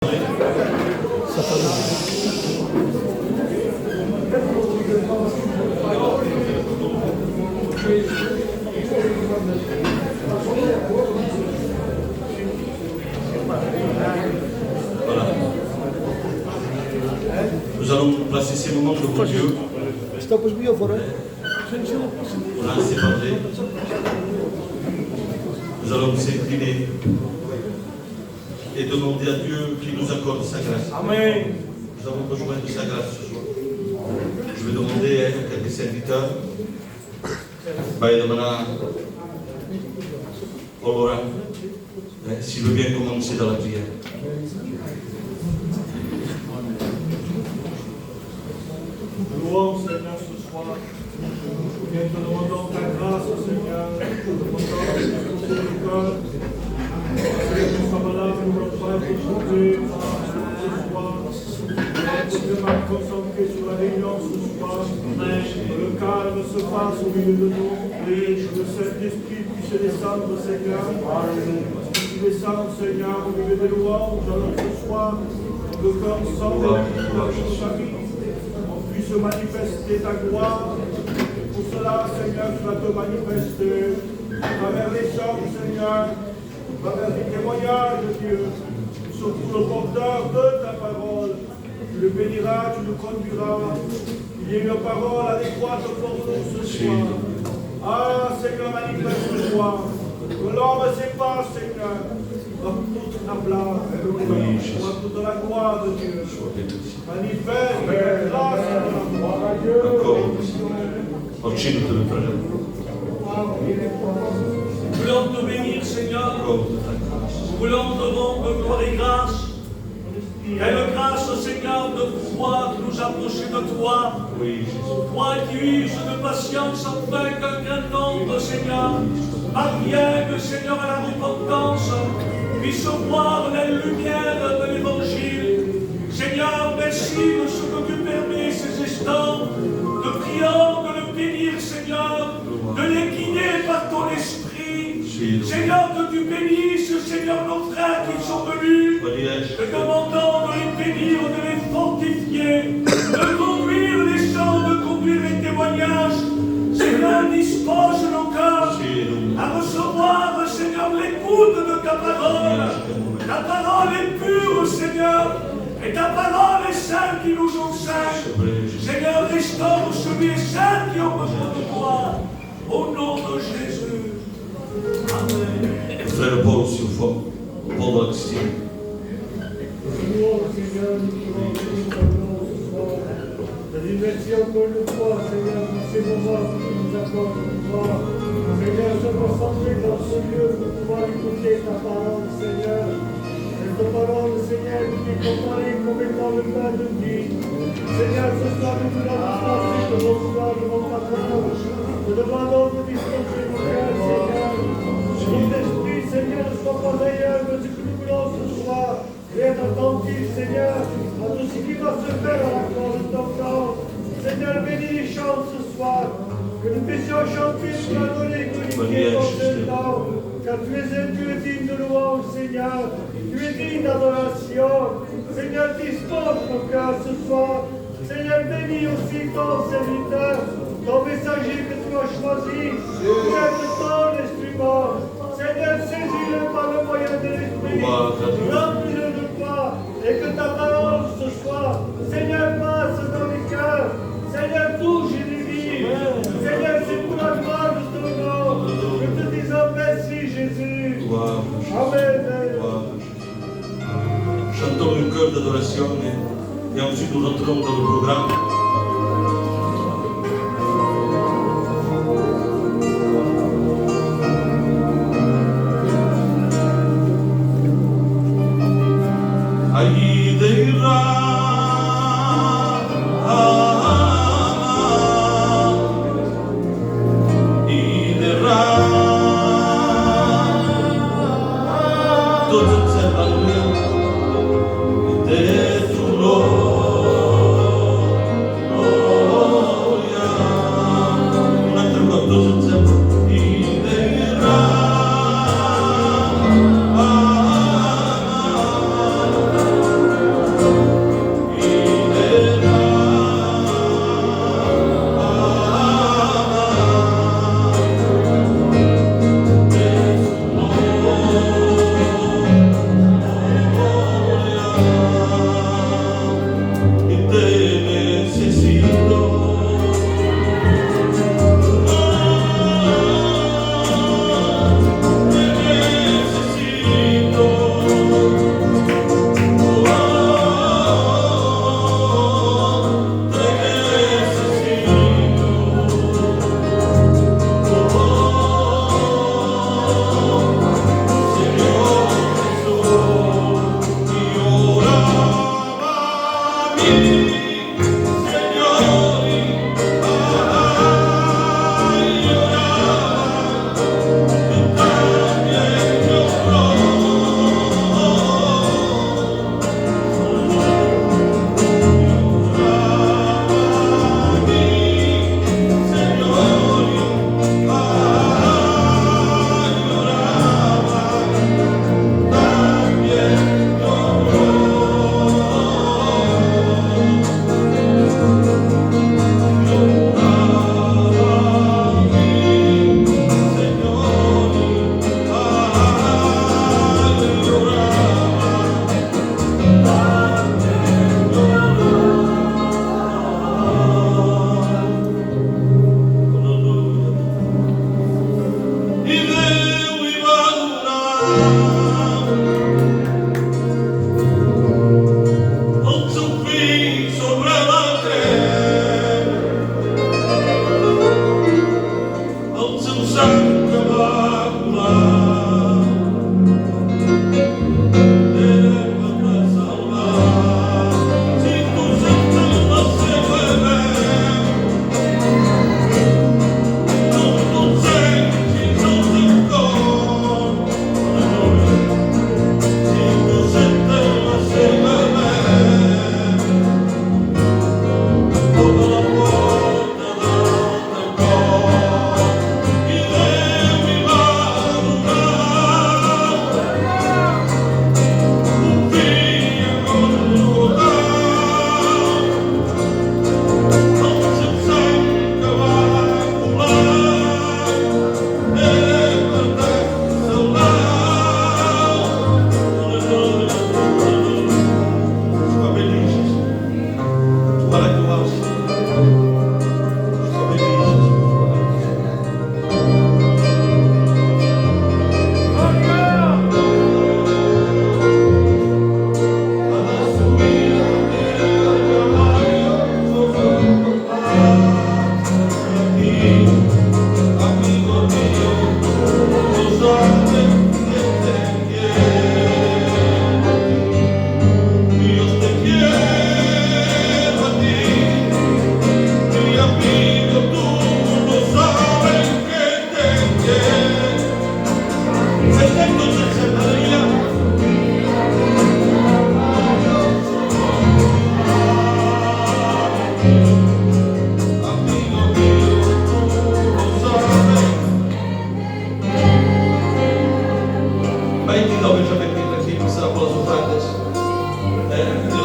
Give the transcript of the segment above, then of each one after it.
Nous allons placer ces moments devant Dieu. On a assez parlé. Nous allons nous incliner et demander à Dieu qu'il nous accorde sa grâce. Amen. Nous avons besoin de sa grâce ce soir. Je vais demander à quelques serviteurs. S'il veut bien commencer dans la prière. Louons, Seigneur, ce soir. Nous te demandons ta grâce, Seigneur. Nous te demandons ta miséricorde. Seigneur, nous sommes là, nous ne pouvons pas être échangés ce soir. Dieu m'a concentré sur la réunion ce soir. Que le calme se fasse au milieu de nous. Que le Saint-Esprit puisse descendre, Seigneur. Parce que tu descends, Seigneur, au milieu des louanges, alors ce soir, que ensemble, on puisse manifester ta gloire. Pour cela, Seigneur, tu vas te manifester à travers les chants, Seigneur, à travers les témoignages, Dieu. Surtout le porteur de ta parole. Tu le béniras, tu le conduiras. Il y a une parole adéquate pour nous ce soir. Ah, Seigneur, manifeste-toi. Que l'homme sépare, Seigneur, dans toute ta place, dans toute la gloire de Dieu. Manifeste ta grâce et ta gloire à Dieu. Nous voulons te bénir, Seigneur. Nous voulons te rendre gloire et grâce. Quelle grâce, Seigneur, de pouvoir nous approcher de toi. Toi qui uses de patience afin qu'un grand nombre, Seigneur, parvienne, Seigneur, à la repentance, puisse voir la lumière de l'Évangile. Seigneur, merci de ce que tu permets ces instants de priant, de le bénir, Seigneur, de les guider par ton esprit. Seigneur, que tu bénisses, Seigneur, nos frères qui sont venus. Te demandons de les bénir, de les fortifier, de conduire les chants, de conduire les témoignages. Seigneur, dispose nos cœurs à recevoir, Seigneur, l'écoute de ta parole. Ta parole est pure, Seigneur, et ta parole est celle qui nous enseigne. Seigneur, restaure celui et celle qui ont besoin de toi. Au nom de Jésus. Amen. Frère Paul, s'il faut. Paul Alexis. Merci encore une fois, Seigneur, pour ces moments que tu nous accordes de pouvoir. Seigneur, se concentrer dans ce lieu pour pouvoir écouter ta parole, Seigneur. Et ta parole, Seigneur, qui est comparée comme étant le pain de vie. Seigneur, ce soir, nous voulons dispenser de recevoir devant ta parole. Nous demandons de dispenser nos cœurs, Seigneur. Notre esprit, Seigneur, ne soit pas ailleurs de ce que nous voulons ce soir. Et être attentif, Seigneur, à tout ce qui va se faire à la croix de ton temps. Seigneur, bénis les chants ce soir. Que nous puissions chanter, nous adorer, glorifier ton Saint-Nom. Car tu es digne de louange, Seigneur. Tu es digne d'adoration. Seigneur, dispose nos cœurs ce soir. Seigneur, bénis aussi ton serviteur, ton messager que tu as choisi. Seigneur, ton instrument. Seigneur, saisis-le par le moyen de l'Esprit. Remplis-le de toi. Et que ta parole ce soir, Seigneur, passe dans les cœurs. Seigneur, touche et délivre. Seigneur, c'est pour la gloire de ton nom. Nous te disons merci, Jésus. Amen. Chantons une chœur d'adoration et ensuite nous rentrons dans le programme.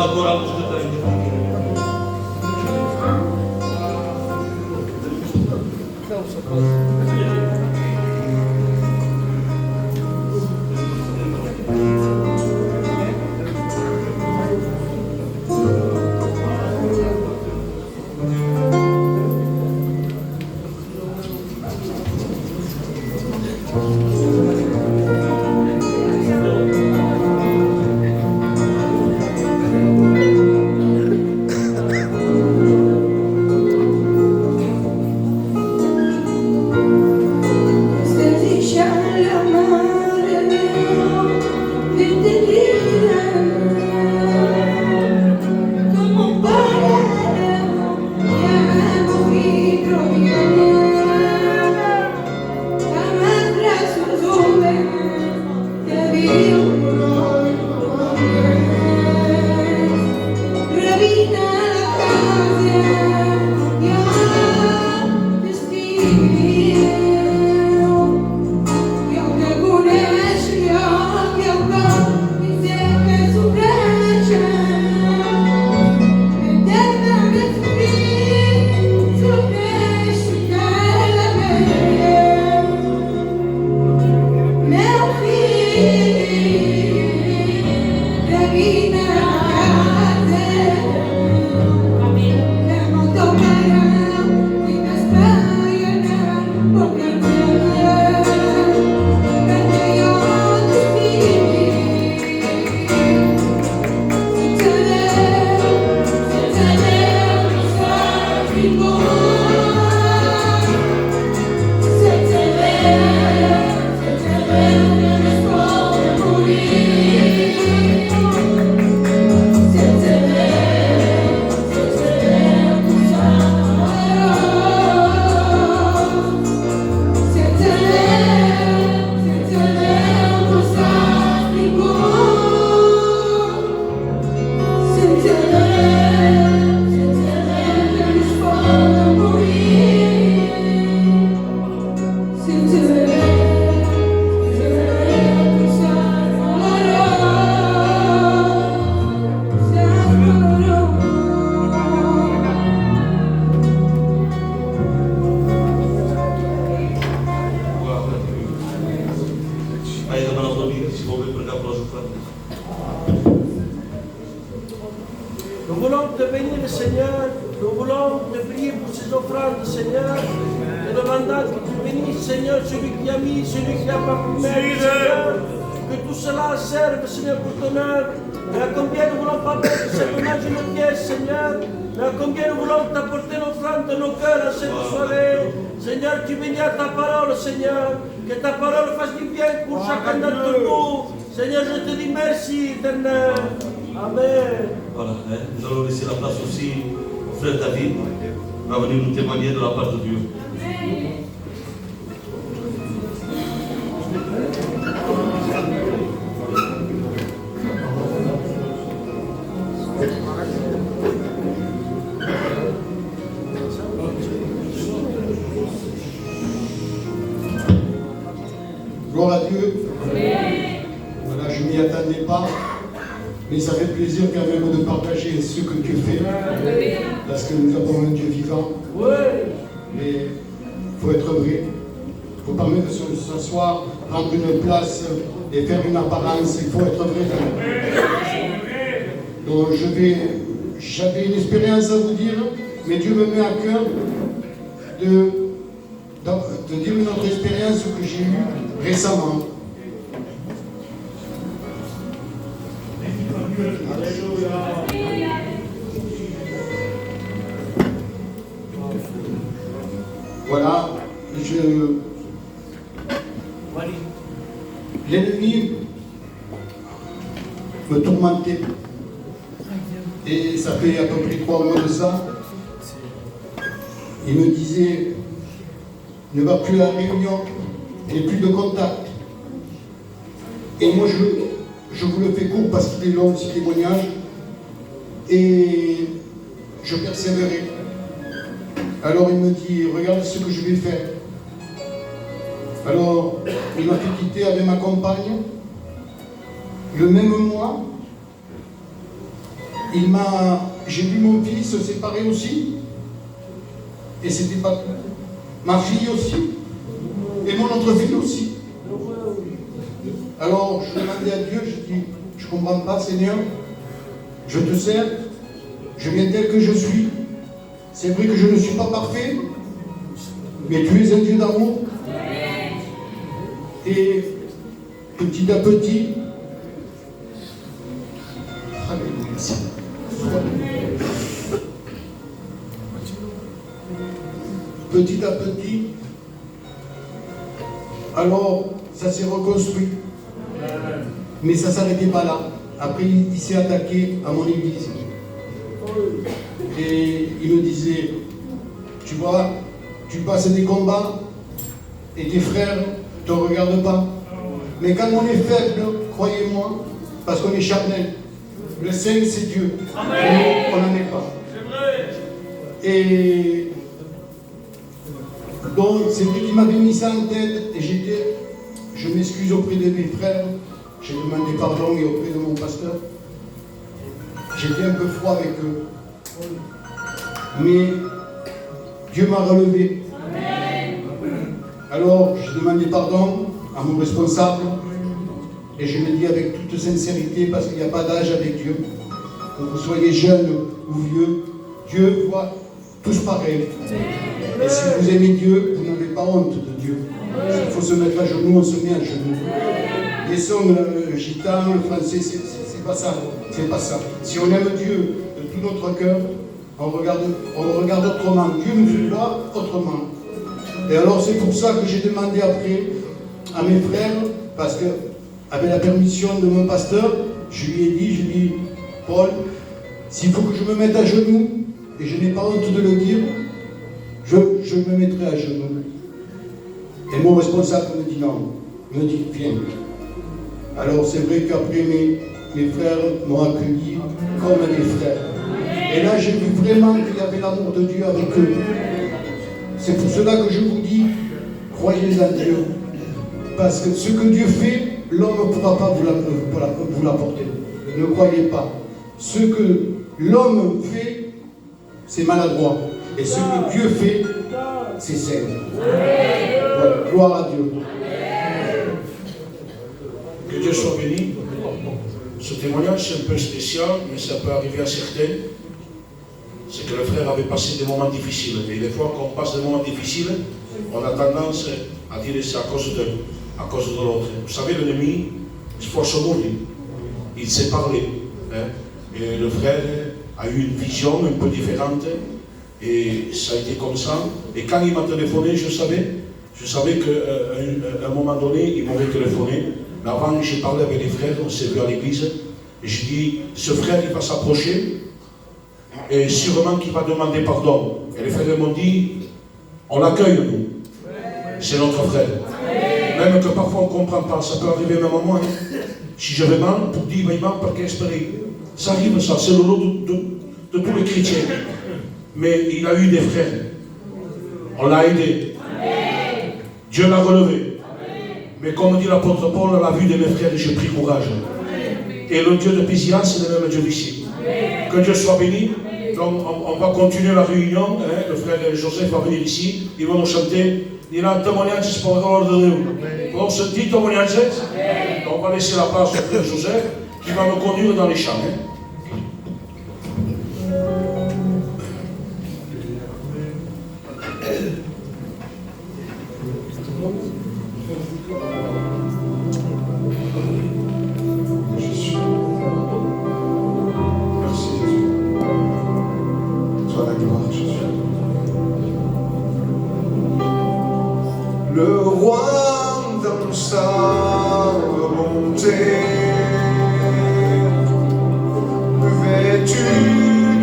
ancora questo tempo. Nous voulons te bénir, Seigneur. Nous voulons te prier pour ces offrandes, Seigneur. Te demandant que tu bénisses, Seigneur, celui qui a mis, celui qui n'a pas pu mettre, Seigneur. Que tout cela serve, Seigneur, pour ton œuvre. Mais à combien nous voulons pas mettre simplement une pièce, Seigneur. Mais à combien nous voulons t'apporter l'offrande de nos cœurs à cette soirée. Seigneur, tu bénis à ta parole, Seigneur. Que ta parole fasse du bien pour chacun d'entre nous. Seigneur, je te dis merci, éternel. Amen. Voilà, nous allons laisser la place aussi au frère David. Il va venir nous témoigner de la part de Dieu. Gloire à Dieu. Voilà, je ne m'y attendais pas. Mais ça fait plaisir quand même de partager ce que Dieu fait. Parce que nous avons un Dieu vivant. Mais il faut être vrai. Il faut pas même s'asseoir, prendre une place et faire une apparence. Il faut être vrai quand même. Donc j'avais une expérience à vous dire, mais Dieu me met à cœur de dire une autre expérience que j'ai eue récemment. Voilà, l'ennemi me tourmentait. Et ça fait à peu près 3 mois de ça. Il me disait, ne va plus à la réunion, il n'y a plus de contact. Et moi je vous le fais court parce qu'il est long ce témoignage. Et je persévérais. Alors il me dit, regarde ce que je vais faire. Alors il m'a fait quitter avec ma compagne. Le même mois, j'ai vu mon fils se séparer aussi, et c'était pas tout. Ma fille aussi, et mon autre fille aussi. Alors je demandais à Dieu, je dis, je ne comprends pas Seigneur, je te sers, je viens tel que je suis. C'est vrai que je ne suis pas parfait, mais tu es un Dieu d'amour. Et petit à petit, petit à petit, alors ça s'est reconstruit. Mais ça ne s'arrêtait pas là. Après, il s'est attaqué à mon église. Et il me disait, tu vois, tu passes des combats et tes frères ne te regardent pas. Mais quand on est faible, croyez-moi, parce qu'on est charnel, le Saint c'est Dieu. Amen. On n'en est pas. C'est vrai. Et donc, c'est lui qui m'avait mis ça en tête et je m'excuse auprès de mes frères, j'ai demandé pardon et auprès de mon pasteur. J'étais un peu froid avec eux. Mais Dieu m'a relevé. Amen. Alors, j'ai demandé pardon à mon responsable et je le dis avec toute sincérité parce qu'il n'y a pas d'âge avec Dieu. Que vous soyez jeune ou vieux, Dieu voit tous pareils. Et si vous aimez Dieu, vous n'avez pas honte de Dieu. S'il faut se mettre à genoux, on se met à genoux. Les sons gitans, le français, c'est pas ça. C'est pas ça. Si on aime Dieu de tout notre cœur, on regarde autrement. Dieu nous fait voir autrement. Et alors c'est pour ça que j'ai demandé après à mes frères, parce que avec la permission de mon pasteur, je lui ai dit, Paul, s'il faut que je me mette à genoux, et je n'ai pas honte de le dire, je me mettrai à genoux. Et mon responsable me dit non, il me dit viens. Alors c'est vrai qu'après mes frères m'ont accueilli comme des frères. Et là j'ai vu vraiment qu'il y avait l'amour de Dieu avec eux. C'est pour cela que je vous dis, croyez en Dieu. Parce que ce que Dieu fait, l'homme ne pourra pas vous l'apporter. Ne croyez pas. Ce que l'homme fait, c'est maladroit. Et ce que Dieu fait, c'est saint. Voilà. Gloire à Dieu. Que Dieu soit béni. Ce témoignage c'est un peu spécial, mais ça peut arriver à certains. C'est que le frère avait passé des moments difficiles. Et des fois, quand on passe des moments difficiles, on a tendance à dire c'est à cause de l'autre. Vous savez, l'ennemi, il faut se mourir. Il s'est parlé. Hein? Et le frère a eu une vision un peu différente. Et ça a été comme ça. Et quand il m'a téléphoné, je savais qu'à un moment donné, il m'aurait téléphoné. Mais avant, j'ai parlé avec les frères, on s'est vu à l'église. Et j'ai dit, ce frère, il va s'approcher. Et sûrement qu'il va demander pardon. Et les frères m'ont dit, on l'accueille, nous. C'est notre frère. Même que parfois on ne comprend pas, ça peut arriver même à moi. Hein. Si je vais mal, pour dire, il va mal, parce qu'il espérait. Ça arrive, ça, c'est le lot de tous les chrétiens. Mais il a eu des frères. On l'a aidé. Amen. Dieu l'a relevé. Amen. Mais comme dit l'apôtre Paul, à la vue de mes frères, j'ai pris courage. Amen. Et le Dieu de Pisias, c'est le même Dieu d'ici. Que Dieu soit béni. Donc on va continuer la réunion. Hein. Le frère Joseph va venir ici. Il va nous chanter. Il a un témoignage pour l'ordre de Dieu. Donc ce petit témoignage, on va laisser la place au frère Joseph qui va nous conduire dans les champs. Hein. Le roi dans sa bonté, vêtu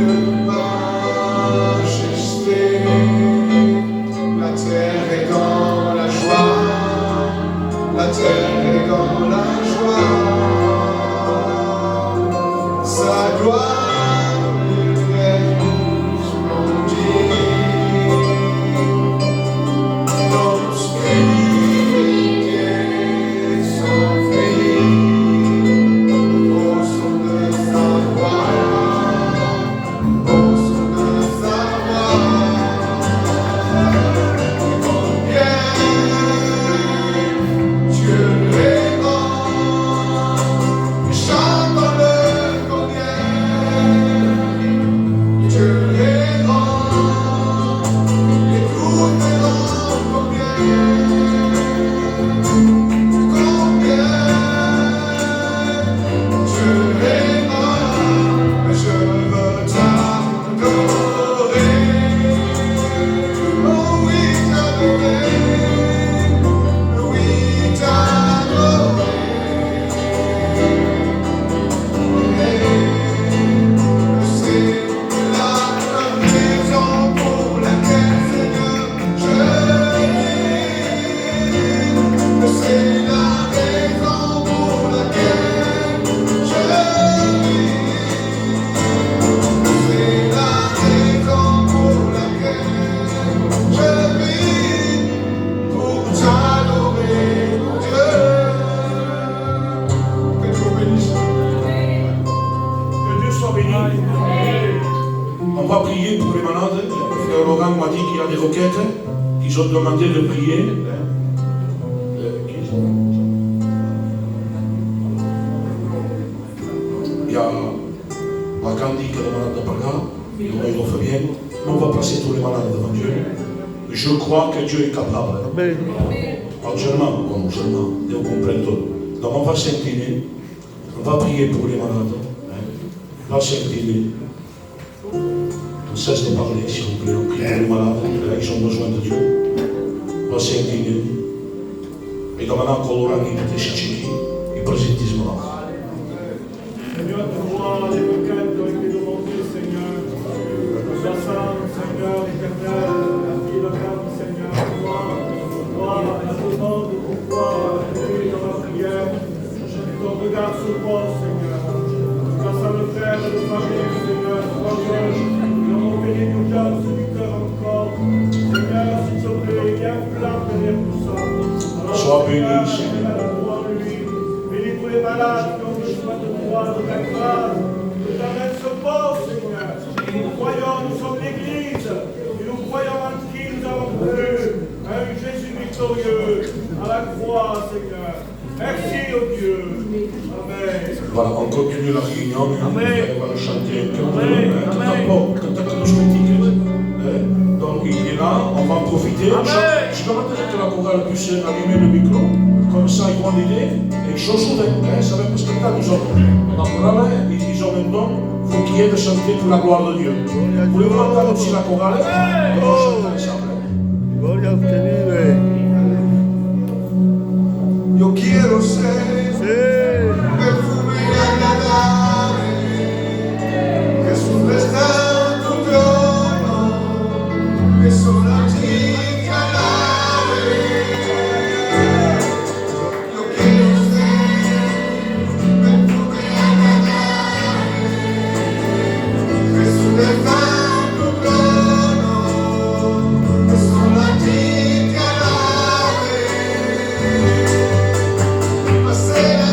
de majesté, la terre est dans la joie, la terre est dans la joie, sa gloire. On va prier pour les malades. Le frère Laurent m'a dit qu'il y a des requêtes qu'ils ont demandé de prier. Il y a Wakandi qui est le malade de Paga, il fait bien. On va passer tous les malades devant Dieu. Je crois que Dieu est capable. Actuellement, bon, seulement, Dieu comprend tout. Donc on va s'incliner, on va prier pour les malades. On va s'incliner. On cesse de parler, s'il vous plaît. On prie pour les malades, ils ont besoin de Dieu. On va s'incliner. Et donc maintenant, Colorani, il était chichiki, il présente ce malade. Seigneur, tu vois les requêtes qui ont été demandées, Seigneur. La Sainte, Seigneur, éternel, la fille de Femme, Seigneur, toi, la demande de pouvoir accueillir dans la prière. Et ton regard sur moi, Seigneur. Grâce à le Père et le famille, Seigneur, toi, nous avons béni nos cœurs, du cœur encore. Seigneur, s'il te plaît, viens flamme derrière tout ça. Sois béni, Seigneur. Béni pour les malades qui ont besoin de toi, de ta grâce, de ta main se pose, Seigneur. Nous croyons, nous sommes l'Église, et nous croyons en qui nous avons cru, un Jésus victorieux, à la croix, Seigneur. Merci, oh Dieu. Amen. Voilà, on continue la réunion. Amen. On va chanter un cœur. Amen. Donc il est là, on va en profiter. Amen. Je demande que la chorale puisse allumer le micro. Comme ça, ils vont l'aider. Et chose souvent, ça va parce que là, nous avons la chorale, ils ont un don. Il faut qu'il y ait de chanter pour la gloire de Dieu. Voulez-vous entendre aussi la chorale? On va chanter ensemble. Gloria a te. Yo quiero ser perfume agradable. Jesús está en tu trono, que solo a ti te alabe. Yo quiero ser perfume agradable. Jesús está en tu trono, que solo a ti te alabe. Pasera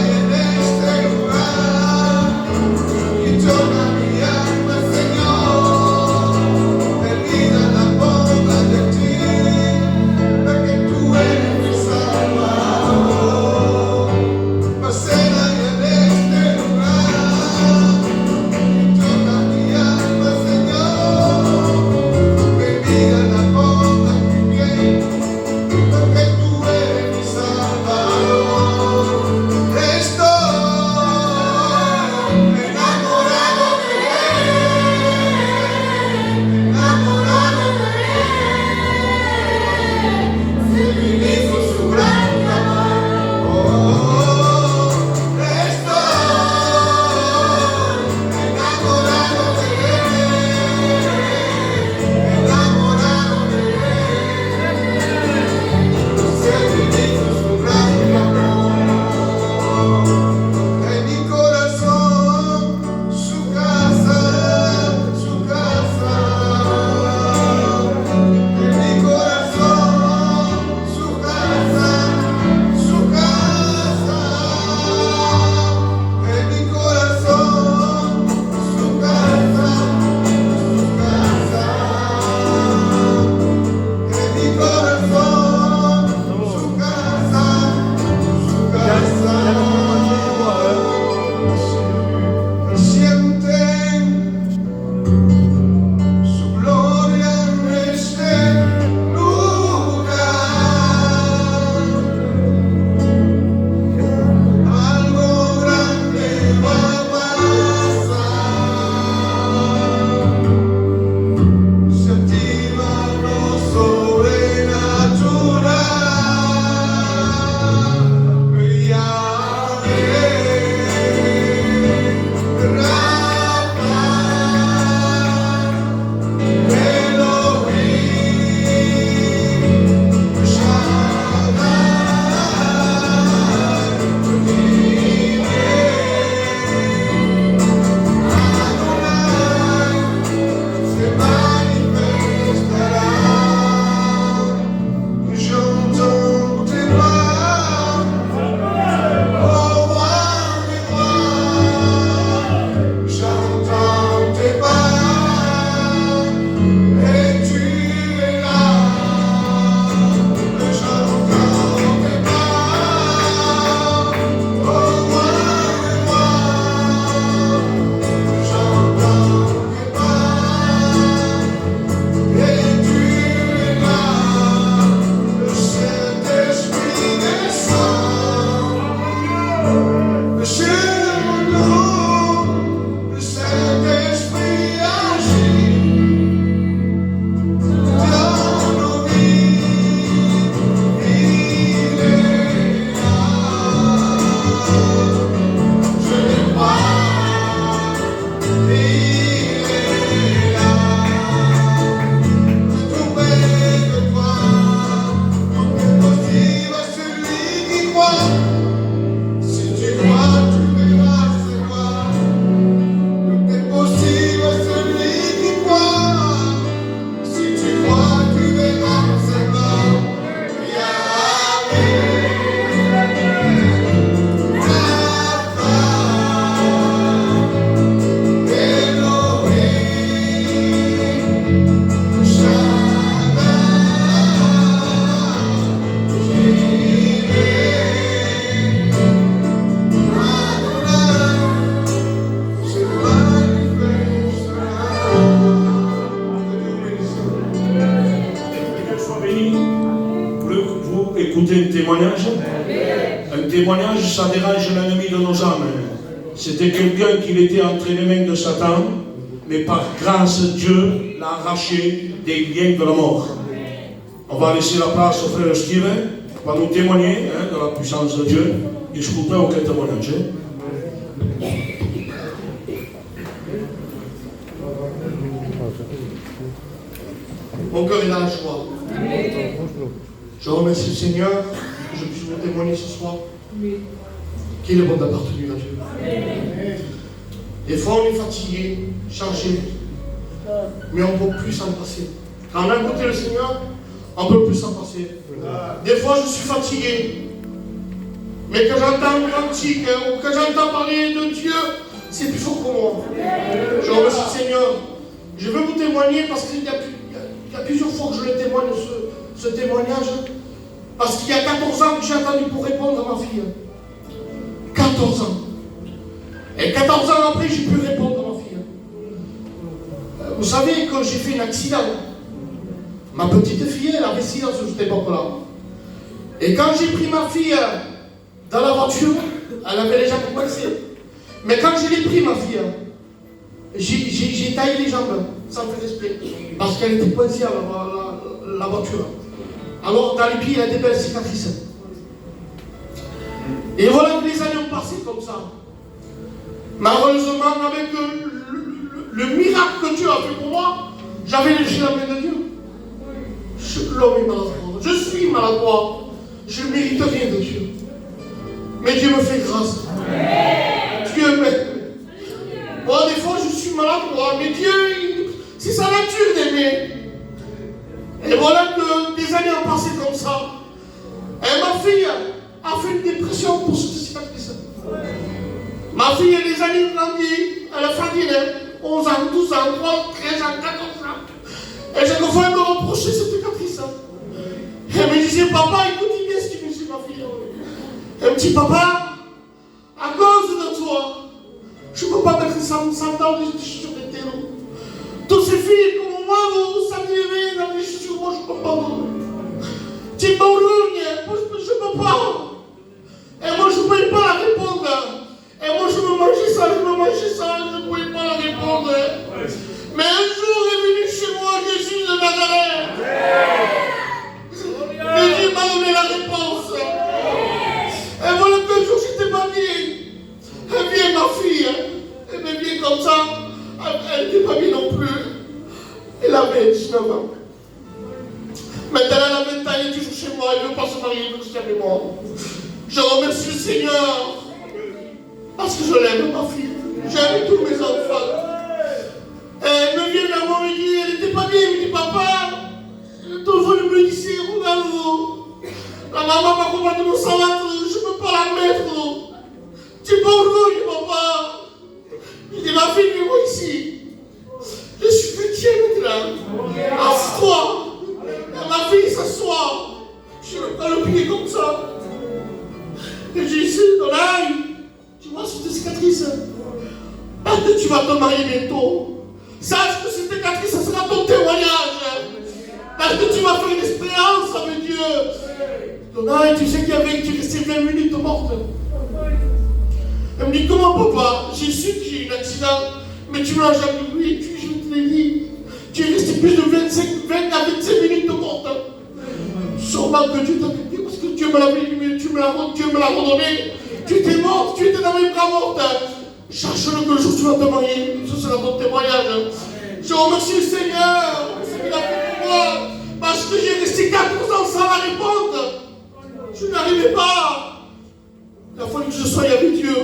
témoignage, ça dérange l'ennemi de nos âmes. C'était quelqu'un qui était entre les mains de Satan, mais par grâce, Dieu l'a arraché des liens de la mort. On va laisser la place au frère Steven, qui va nous témoigner de la puissance de Dieu. Écoutez aucun témoignage. Mon cœur est dans la joie. Je remercie le Seigneur que je puisse vous témoigner ce soir qu'il est bon d'appartenir à Dieu. Des fois, on est fatigué, chargé, mais on ne peut plus s'en passer. Quand on a goûté le Seigneur, on ne peut plus s'en passer. Des fois, je suis fatigué, mais quand j'entends le cantique ou quand j'entends parler de Dieu, c'est plus fort pour moi. Je remercie le Seigneur. Je veux vous témoigner parce qu'il y a plusieurs fois que je le témoigne, ce témoignage. Parce qu'il y a 14 ans que j'ai attendu pour répondre à ma fille. 14 ans. Et 14 ans après, j'ai pu répondre à ma fille. Vous savez que j'ai fait un accident. Ma petite fille, elle avait 6 ans sur cette époque-là. Et quand j'ai pris ma fille dans la voiture, elle avait déjà commencé. Mais quand je l'ai pris, ma fille, j'ai taillé les jambes, sans faire exprès. Parce qu'elle était coincée à la voiture. Alors, dans les pieds, il a des belles cicatrices. Et voilà que les années ont passé comme ça. Malheureusement, avec le miracle que Dieu a fait pour moi, j'avais léché la main de Dieu. L'homme est maladroit. Je suis maladroit. Je ne mérite rien de Dieu. Mais Dieu me fait grâce. Dieu m'aime. Bon, des fois, je suis maladroit, mais Dieu, c'est sa nature d'aimer. Et voilà que des années ont passé comme ça. Et ma fille a fait une dépression pour cette cicatrice. Ma fille, les années grandissent, elle a fait 11 ans, 12 ans, 13 ans, 14 ans. Et chaque fois, elle me reprochait cette cicatrice. Elle me disait, papa, écoute bien ce que tu me dis, ma fille. Elle me dit, papa, à cause de toi, je ne peux pas mettre 100 ans sur les terreaux. Toutes ces filles comme moi, vous s'admirez dans les chaussures, moi je ne peux pas. Tu es je ne peux pas. Et moi je ne pouvais pas la répondre. Et moi je me mangeais ça, je ne pouvais pas la répondre. Mais un jour est venu chez moi Jésus de Nazareth. Et Dieu m'a donné la réponse. Et voilà qu'un jour j'étais pas bien. Elle vient ma fille, elle me vient comme ça. Elle n'était pas bien non plus. Elle avait 19 ans. Maintenant, elle a 20 ans, elle est toujours chez moi. Elle ne veut pas se marier, elle veut rester avec moi. Je remercie le Seigneur. Parce que je l'aime, ma fille. J'aime tous mes enfants. Elle me vient vers moi et me dit, elle n'était pas bien. Elle me dit, papa, ton vol me dit, regarde-vous. La maman m'a commandé mon salade, je ne peux pas la mettre. Tu es pas orgueilleux, papa. Il dit, ma fille, viens-moi ici. Je suis chrétien maintenant. Assis-toi. Ma fille s'assoit. Je ne peux pas le plier comme ça. Et j'ai dit, Donaï, tu vois cette cicatrice. Parce que tu vas te marier bientôt. Sache que cette cicatrice, ce sera ton témoignage. Parce que tu vas faire une expérience avec Dieu. Donaï, tu sais qu'il y avait, tu restais 20 minutes morte. Elle me dit, comment papa? J'ai su que j'ai eu un accident, mais tu ne l'as jamais vu, je te l'ai dit. Tu es resté plus de 20 à 25 minutes de morte. Sûrement que Dieu t'a dit, parce que Dieu me l'a dit, Dieu me l'a redonné. Tu étais morte, tu étais dans mes bras morte. Cherche-le que le jour où tu vas te marier, ce sera ton témoignage. Je remercie le Seigneur, ce qu'il a fait pour moi, parce que j'ai resté 14 ans sans la répondre. Je n'arrivais pas. Il a fallu que je sois avec Dieu.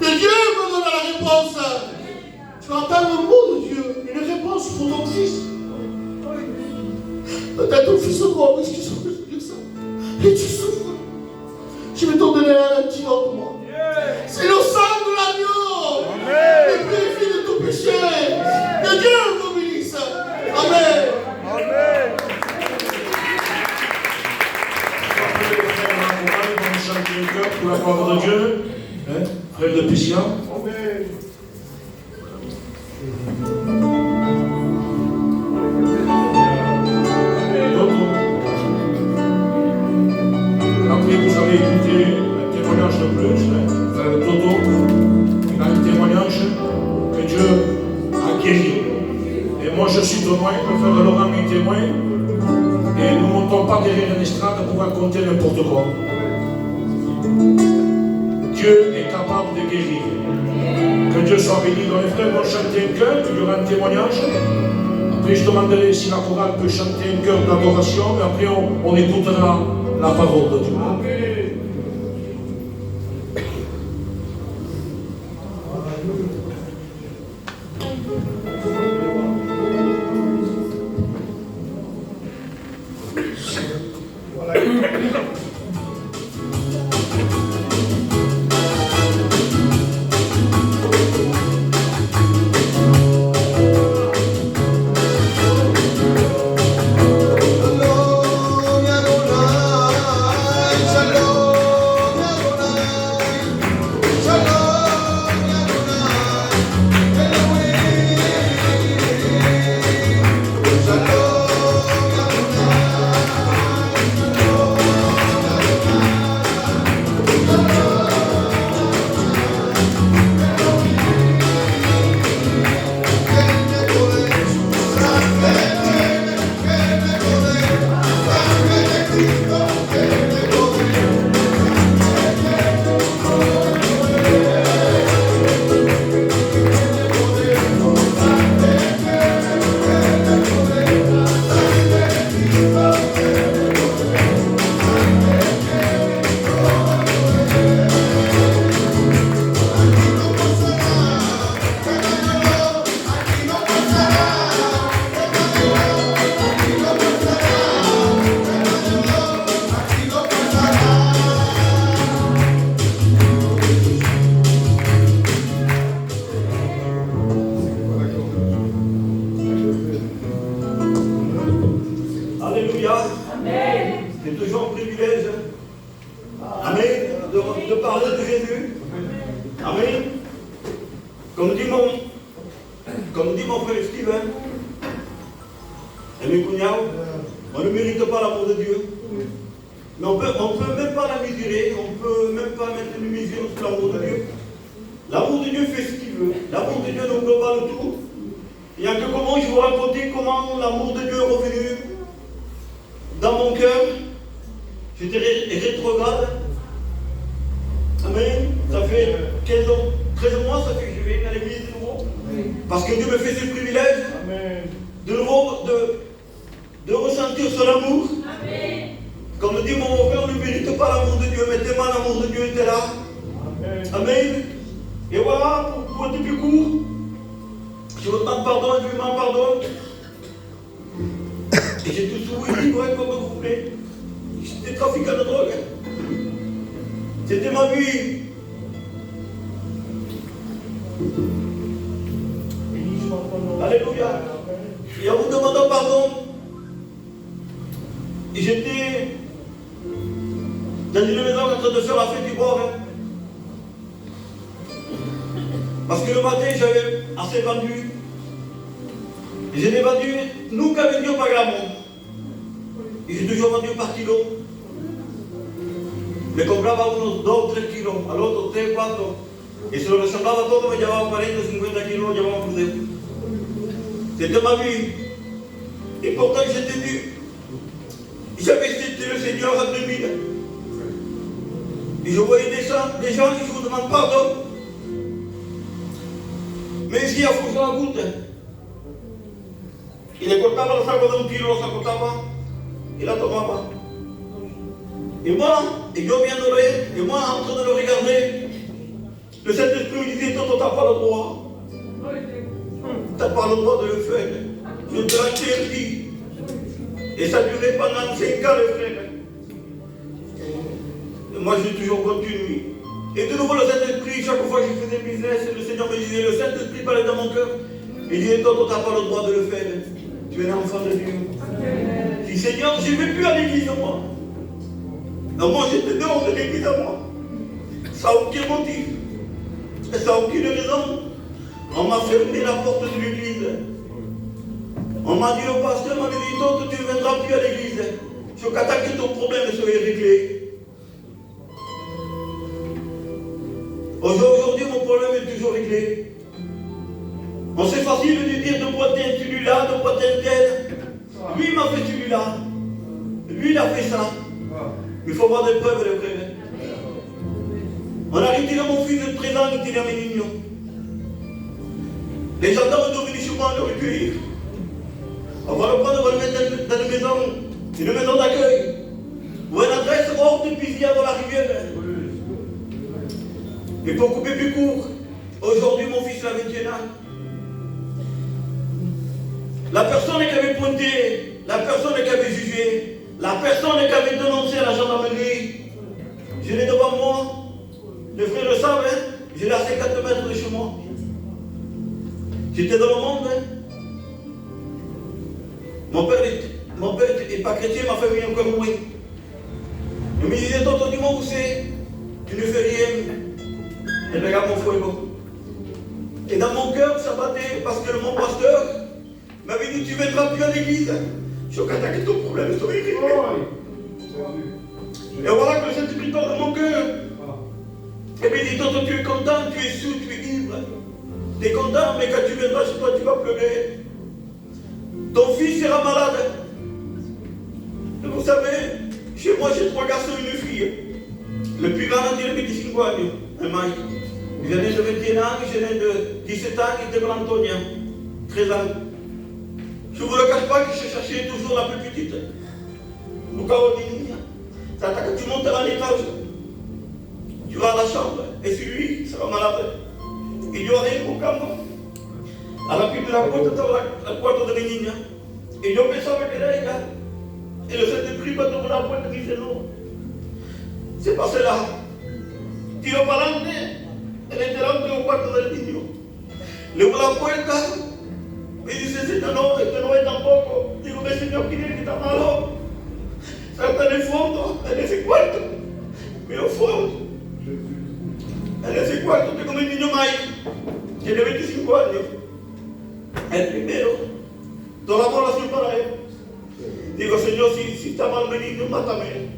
Que Dieu me donne la réponse. Tu vas entendre un mot de Dieu, une réponse pour ton fils. Peut-être ton fils encore, excuse-moi, je veux dire ça. Et tu souffres. Je vais t'en donner un petit autre, moi. C'est le sang de l'agneau qui purifie de tout péché. Que Dieu vous bénisse. Amen. Amen. On chante le cœur pour la gloire de Dieu. Frère de Pissia. Amen. Après, vous allez écouter guérir. Et moi je suis témoin, le frère Laurent est témoin. Et nous ne montons pas derrière une estrade pour raconter n'importe quoi. Dieu est capable de guérir. Que Dieu soit béni. Dans les frères vont chanter un chœur, il y aura un témoignage. Après je demanderai si la chorale peut chanter un chœur d'adoration, mais après on écoutera la parole de Dieu. Aujourd'hui, mon problème est toujours réglé. Bon, c'est facile de dire de pointer celui-là, de pointer tel. Lui m'a fait celui-là. Lui, il a fait ça. Il faut voir des preuves, les frères. On a retiré mon fils de présent, il était à Ménignon. Les gendarmes sont venus sur moi le recueillir. On va le prendre, on va le mettre dans une maison d'accueil. Ou une adresse hors de Pizia dans la rivière. Et pour couper plus court, aujourd'hui mon fils a 21 ans. La personne qui avait pointé, la personne qui avait jugé, la personne qui avait dénoncé à la gendarmerie, je l'ai devant moi. Les frères le savent, hein? Je l'ai à 50 mètres de chez moi. J'étais dans le monde. Hein? Mon père n'est pas chrétien, ma famille est encore moins. Il me disait, tonton, dis-moi où c'est. Tu ne fais rien. Et regarde mon fuego. Et dans mon cœur, ça battait parce que mon pasteur m'avait dit, tu ne viendras plus à l'église. Je suis attaqué ton problème, je t'aurais réglé. Et voilà que le Saint-Esprit parle dans mon cœur. Et puis il dit, tonton, tu es content, tu es sous, tu es ivre. Tu es content, mais quand tu viendras chez toi, tu vas pleurer. Ton fils sera malade. Et vous savez, chez moi, j'ai 3 garçons et 1 fille. Le plus grand a 25 ans, un maï. J'en ai de 21 ans, j'en ai de 17 ans, et de Antonia, 13 ans. Je ne vous le cache pas que je cherchais toujours la plus petite. Pourquoi on dit ça quand tu montes à l'étage, tu vas à la chambre, et celui sera malade. Il y aura un boucan. À la pile de la porte, la porte de l'Énigne. Et je pensais avec elle, et le Saint-Esprit, quand on ouvre la porte, il dit non. C'est pas cela. Tiro para adelante, elle était rentrée au quarto del niño. Le ouvre la puerta, me dice, Señor, no, esto no es tampoco. Digo, el Señor quiere que está malo. Salta en el fondo, en ese cuarto. Miro fondo. En ese cuarto tengo mi niño Mike, tiene 25 años. El primero, toda la oración para él. Digo, Señor, si está mal mi niño, mátame.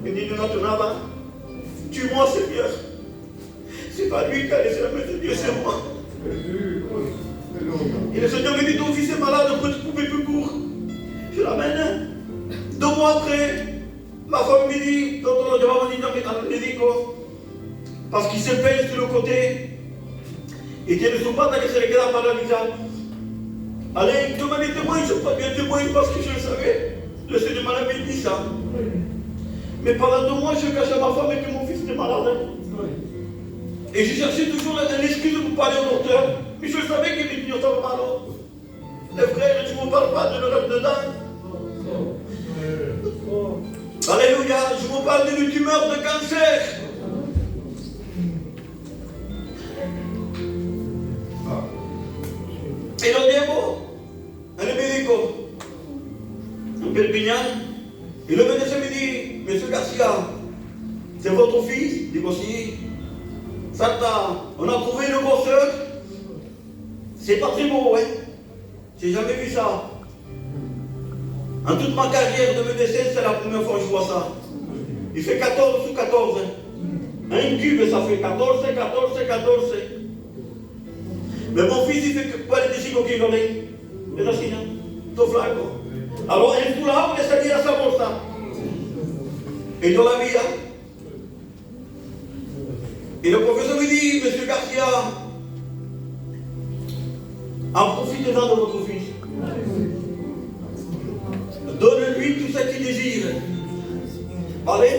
Mi niño no ha hecho nada. Tue-moi, Seigneur. C'est pas lui qui a laissé la main de Dieu, c'est moi. Et le Seigneur me dit, ton fils est malade, on peut te couper plus court. Je l'amène. 2 mois après, ma femme me dit, quand on va venir dans le médico, parce qu'il se pèse sur le côté, et tiene su pata que se le queda paralysada. Allez, tu m'as dit témoin, je ne suis pas bien témoin parce que je le savais. Le Seigneur m'avait dit ça. Mais pendant 2 mois, je cachais à ma femme que mon fils était malade. Et je cherchais toujours une excuse pour parler au docteur. Mais je savais que mes pignons étaient malades. Les frères, je ne vous parle pas de l'Europe dedans. Alléluia, je vous parle d'une tumeur de cancer. Et le diable, un médico, un Perpignan, et le médecin me dit, Monsieur Garcia, c'est votre fils? Je dis aussi, Santa, on a trouvé le bosseur. C'est pas très beau, hein? J'ai jamais vu ça. En toute ma carrière de médecin, c'est la première fois que je vois ça. Il fait 14 sur 14. Un cube, ça fait 14, 14, 14. Mais mon fils, il fait 45 kilos. Et là, c'est tout flaco. Alors, en tout là, on laisse dire à sa bolsa. Et dans la vie, et le professeur me dit, Monsieur Garcia, en profitez-en de votre fils. Donne-lui tout ce qu'il désire. Allez.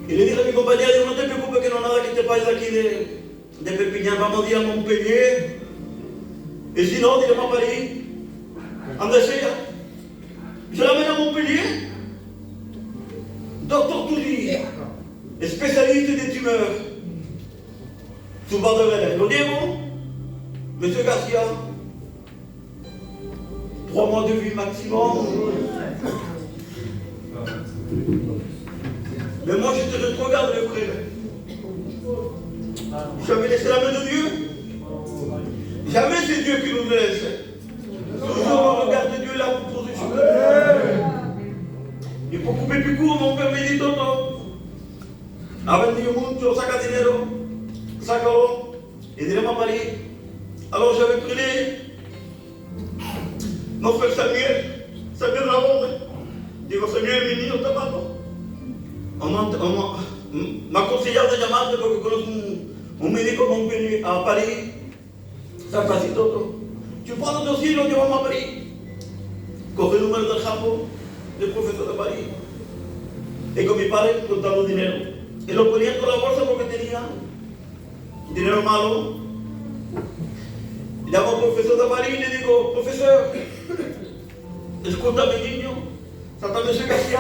Il le dit a mi compañera, digo, no te preocupes que no nada que te país aquí de Perpignan, vamos a ir a Montpellier. Et sinon, diremos a Paris. Anda sea. Je l'amène à Montpellier. Docteur Toudi, spécialiste des tumeurs. Sous Bardelais. Lo digo, Monsieur Garcia, 3 mois de vie maximum. Mais moi, je te regarde, le frère. J'avais laissé la main de Dieu. Jamais c'est Dieu qui nous laisse. Toujours on regarde Dieu là pour poser sur il faut couper plus court, mon père me dit, tonton. Ha vendido mucho, saca dinero, sácalo. Y diremos a María. Alors j'avais prié mon frère Samuel Ramon. Digo, Samuel, mi niño está malo. Ma conseillère de llamarte porque conozco un médico a París. Está casi todo. Tu prends le dossier, lo llevamos a París. Coge el número del campo del profesor de París. Y con mi padre contando dinero. Y lo ponía con la bolsa porque tenía dinero malo. Llamo al profesor de París y le digo, profesor, escúchame niño, Satan me se casia.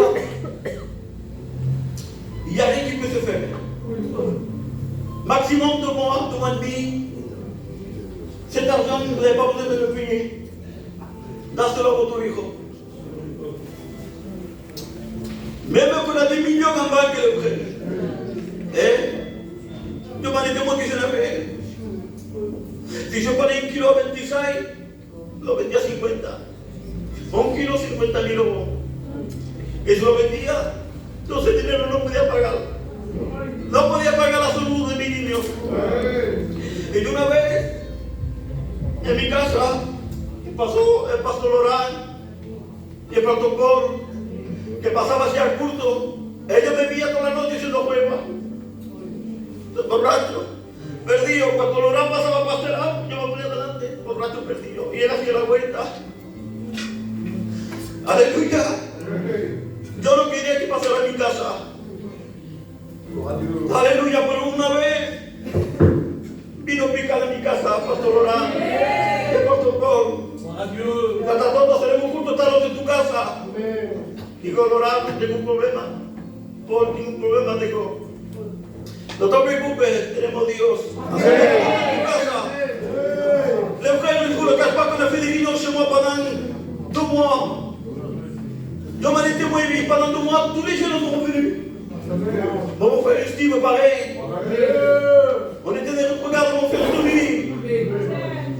Il n'y a rien qui peut se faire. Maximum 2 mois, 2 mois et demi. Cet argent, vous n'avez pas besoin de le payer. Dáselo a votre hijo. Même qu'on a des millions en banque de prêt. Demandez-moi que je l'avais. Si je prenais 1 kilo a 26, lo vendía a 50. 1 kilo, 50.000 euros. Y se lo vendía, entonces el dinero no podía pagar. No podía pagar la salud de mi niño. Y de una vez, en mi casa, pasó el pastor Lorán y el protocolo, que pasaba hacia el culto. Ella bebía toda la noche siendo jueva. Borracho, perdido. Cuando Lorán pasaba pastelado, yo me ponía delante, borracho, perdido. Y él hacía la vuelta. Aleluya. Yo no quería que pasara en mi casa. Aleluya, pero una vez vino picar a mi casa, Pastor Lorán, el Pastor Paul. Hasta todos seremos juntos esta noche en tu casa. Digo, Lorán, tengo un problema. Paul, tengo un problema, digo. No te preocupes, tenemos Dios. En tu casa. Les frères, je vous le cache pas qu'on a fait des réunions chez moi pendant 2 mois. Je m'en étais moins vite. Pendant 2 mois, tous les jeunes sont revenus. Mon frère Steve, pareil. On était des regards, mon frère Tony.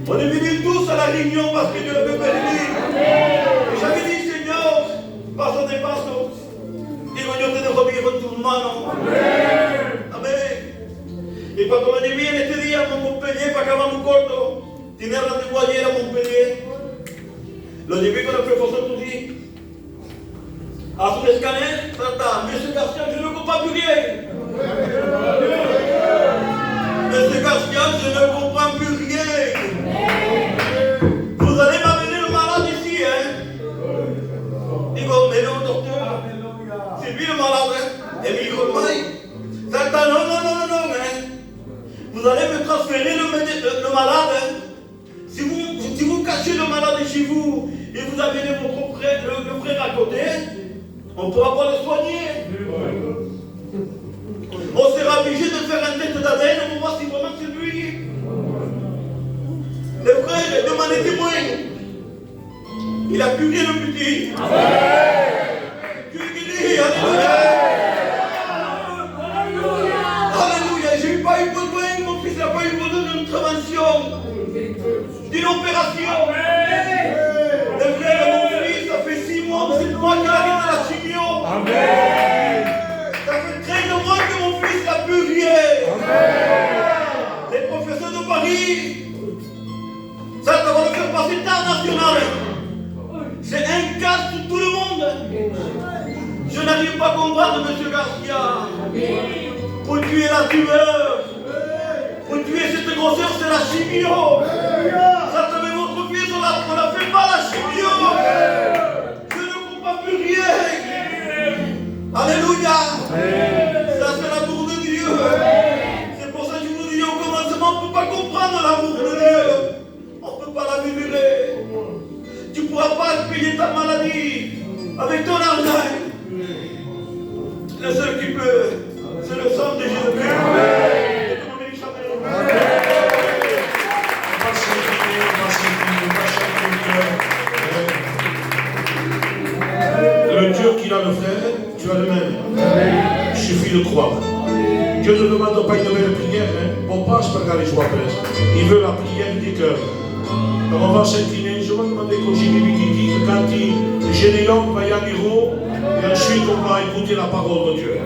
On est venus tous à la réunion parce que Dieu l'avait béni. Et j'avais dit, Seigneur, paso de paso. Digo, yo te dejo vivir en tus manos. Amén. Y cuando me vi en este día a Montpellier, para acabar muy corto, tenía rendezvous ayer a Montpellier. Lo llevé con el profesor Tuzi. À son escalier, Monsieur Garcia, je ne comprends plus rien. Monsieur Garcia, je ne comprends plus rien. Vous allez m'amener le malade ici, hein? Digo, mais non, docteur. C'est lui le malade, hein? Et il dit, Satan, non, hein? Vous allez me transférer le malade, hein? Si vous cachez le malade chez vous et vous amenez votre frère, le frère à côté, on ne pourra pas le soigner. On sera obligé de faire un test d'ADN pour voir si vraiment c'est lui. Les frères, demandez témoin. Il n'a plus rien le petit. Dieu est guéri. Alléluia. Alléluia. J'ai pas eu besoin, mon fils n'a pas eu besoin d'une intervention, d'une opération. Les frères, mon fils, ça fait 6 mois, c'est moi qui arrive à la chimio. Amen. Ça fait 13 mois que mon fils n'a plus rien. Amen. Les professeurs de Paris, ça va le faire passer international. C'est un cas pour tout le monde. Je n'arrive pas à comprendre, M. Garcia. Pour tuer la tumeur, pour tuer cette grosseur, c'est la chimio. Ça te met votre fils, on n'a fait pas la chimio. Je ne comprends plus rien. Alléluia. Ça, c'est l'amour de Dieu. C'est pour ça que je vous dis au commencement, on ne peut pas comprendre l'amour de Dieu. On ne peut pas la mesurer. Tu ne pourras pas payer ta maladie avec ton argent. Le seul qui peut, c'est le sang de Jésus-Christ. Le Dieu qui a le frère, tu as le même. Il suffit de croire. Dieu ne demande pas une belle prière, hein. Bon, passe par là les joies presque. Il veut la prière du cœur. Donc on va s'incliner. Je vais demander qu'au Jimmy quand il Généon va y aller et ensuite on va écouter la parole de Dieu.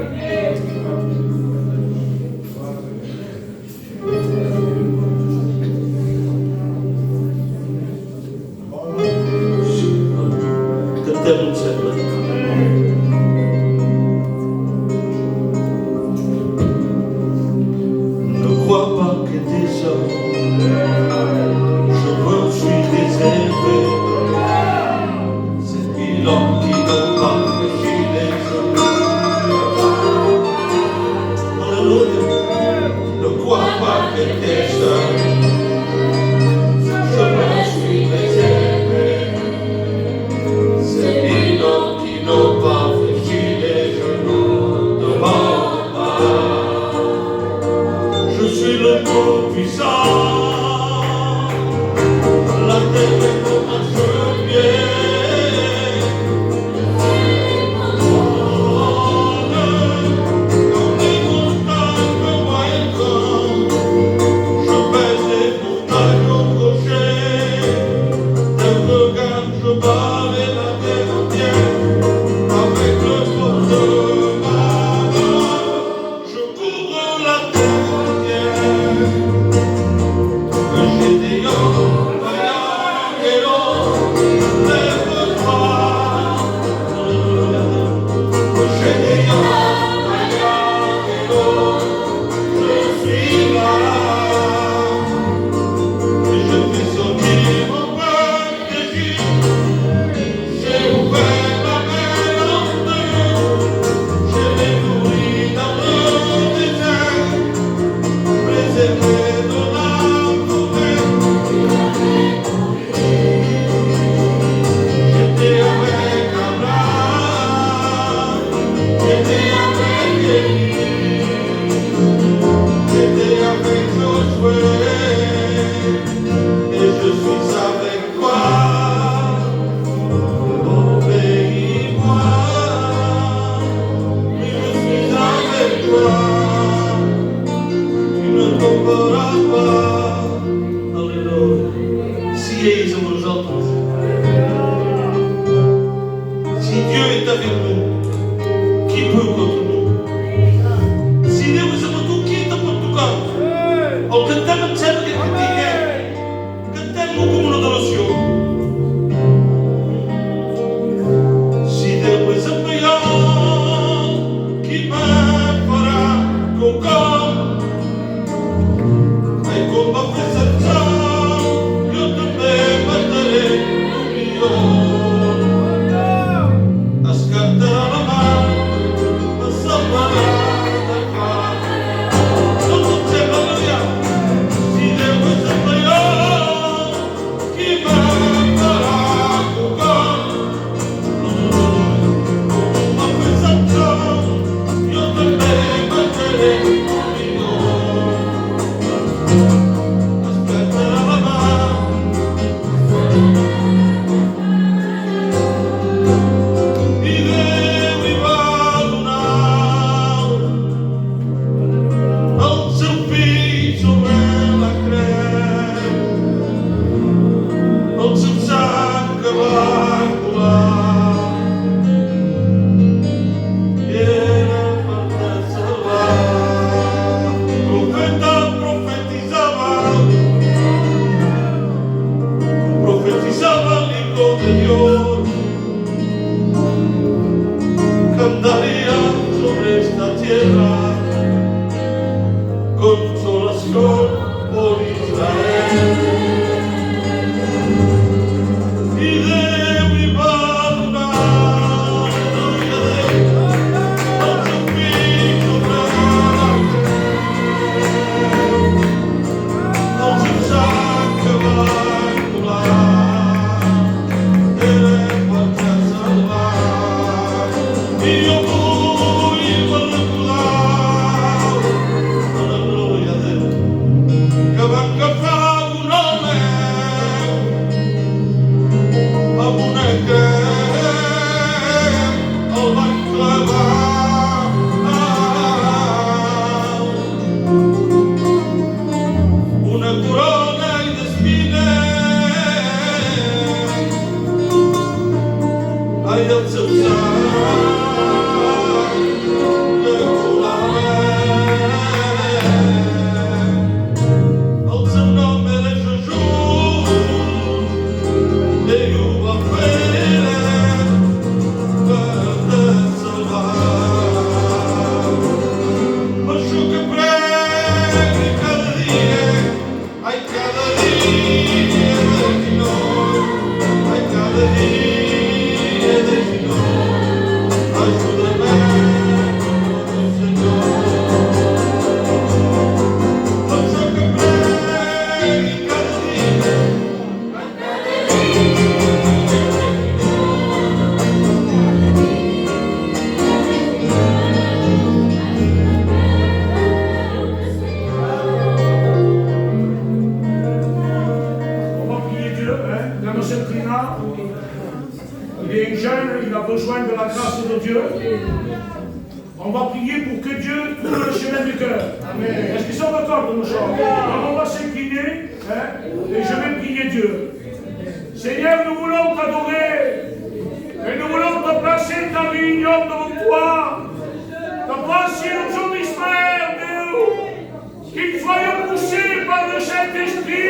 Qu'il soit poussé par le Saint-Esprit,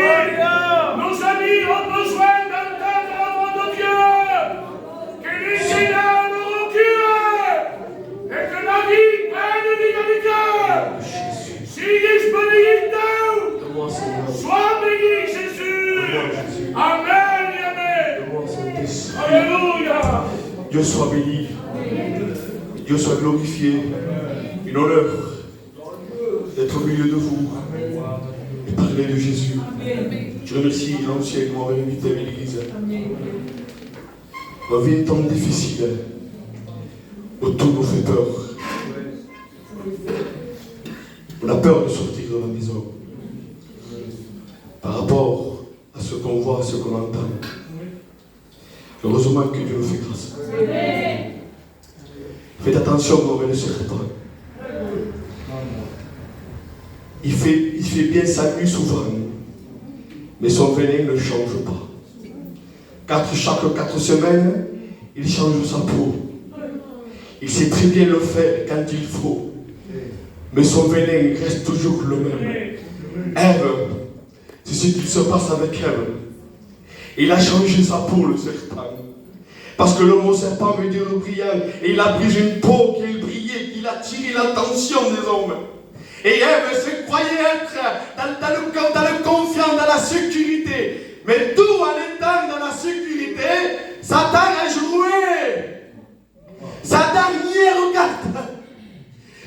nos amis ont besoin d'entendre la voix de Dieu, que les Seigneur nous reculent, et que la vie prenne l'égalité. Si disponible, sois béni, Jésus. Amen et amen. Alléluia. Dieu soit béni. Dieu soit glorifié. Une honneur d'être au milieu de vous et parler de Jésus. Je remercie l'ancien qui m'avait invité à l'église. On vit un temps difficile où tout nous fait peur. On a peur de sortir de la maison par rapport à ce qu'on voit, à ce qu'on entend. Heureusement que Dieu nous fait grâce. Faites attention comme le serpent. Il fait bien sa nuit souvent, mais son venin ne change pas. Chaque 4 semaines, il change sa peau. Il sait très bien le faire quand il faut, mais son venin reste toujours le même. Ève, c'est ce qui se passe avec Ève. Il a changé sa peau, le serpent. Parce que le mot serpent veut dire le brillant. Et il a pris une peau qui brillait, qui attirait l'attention des hommes. Et Ève se croyait être dans le confiance, dans la sécurité. Mais tout en étant dans la sécurité, Satan a joué. Satan n'y regarde.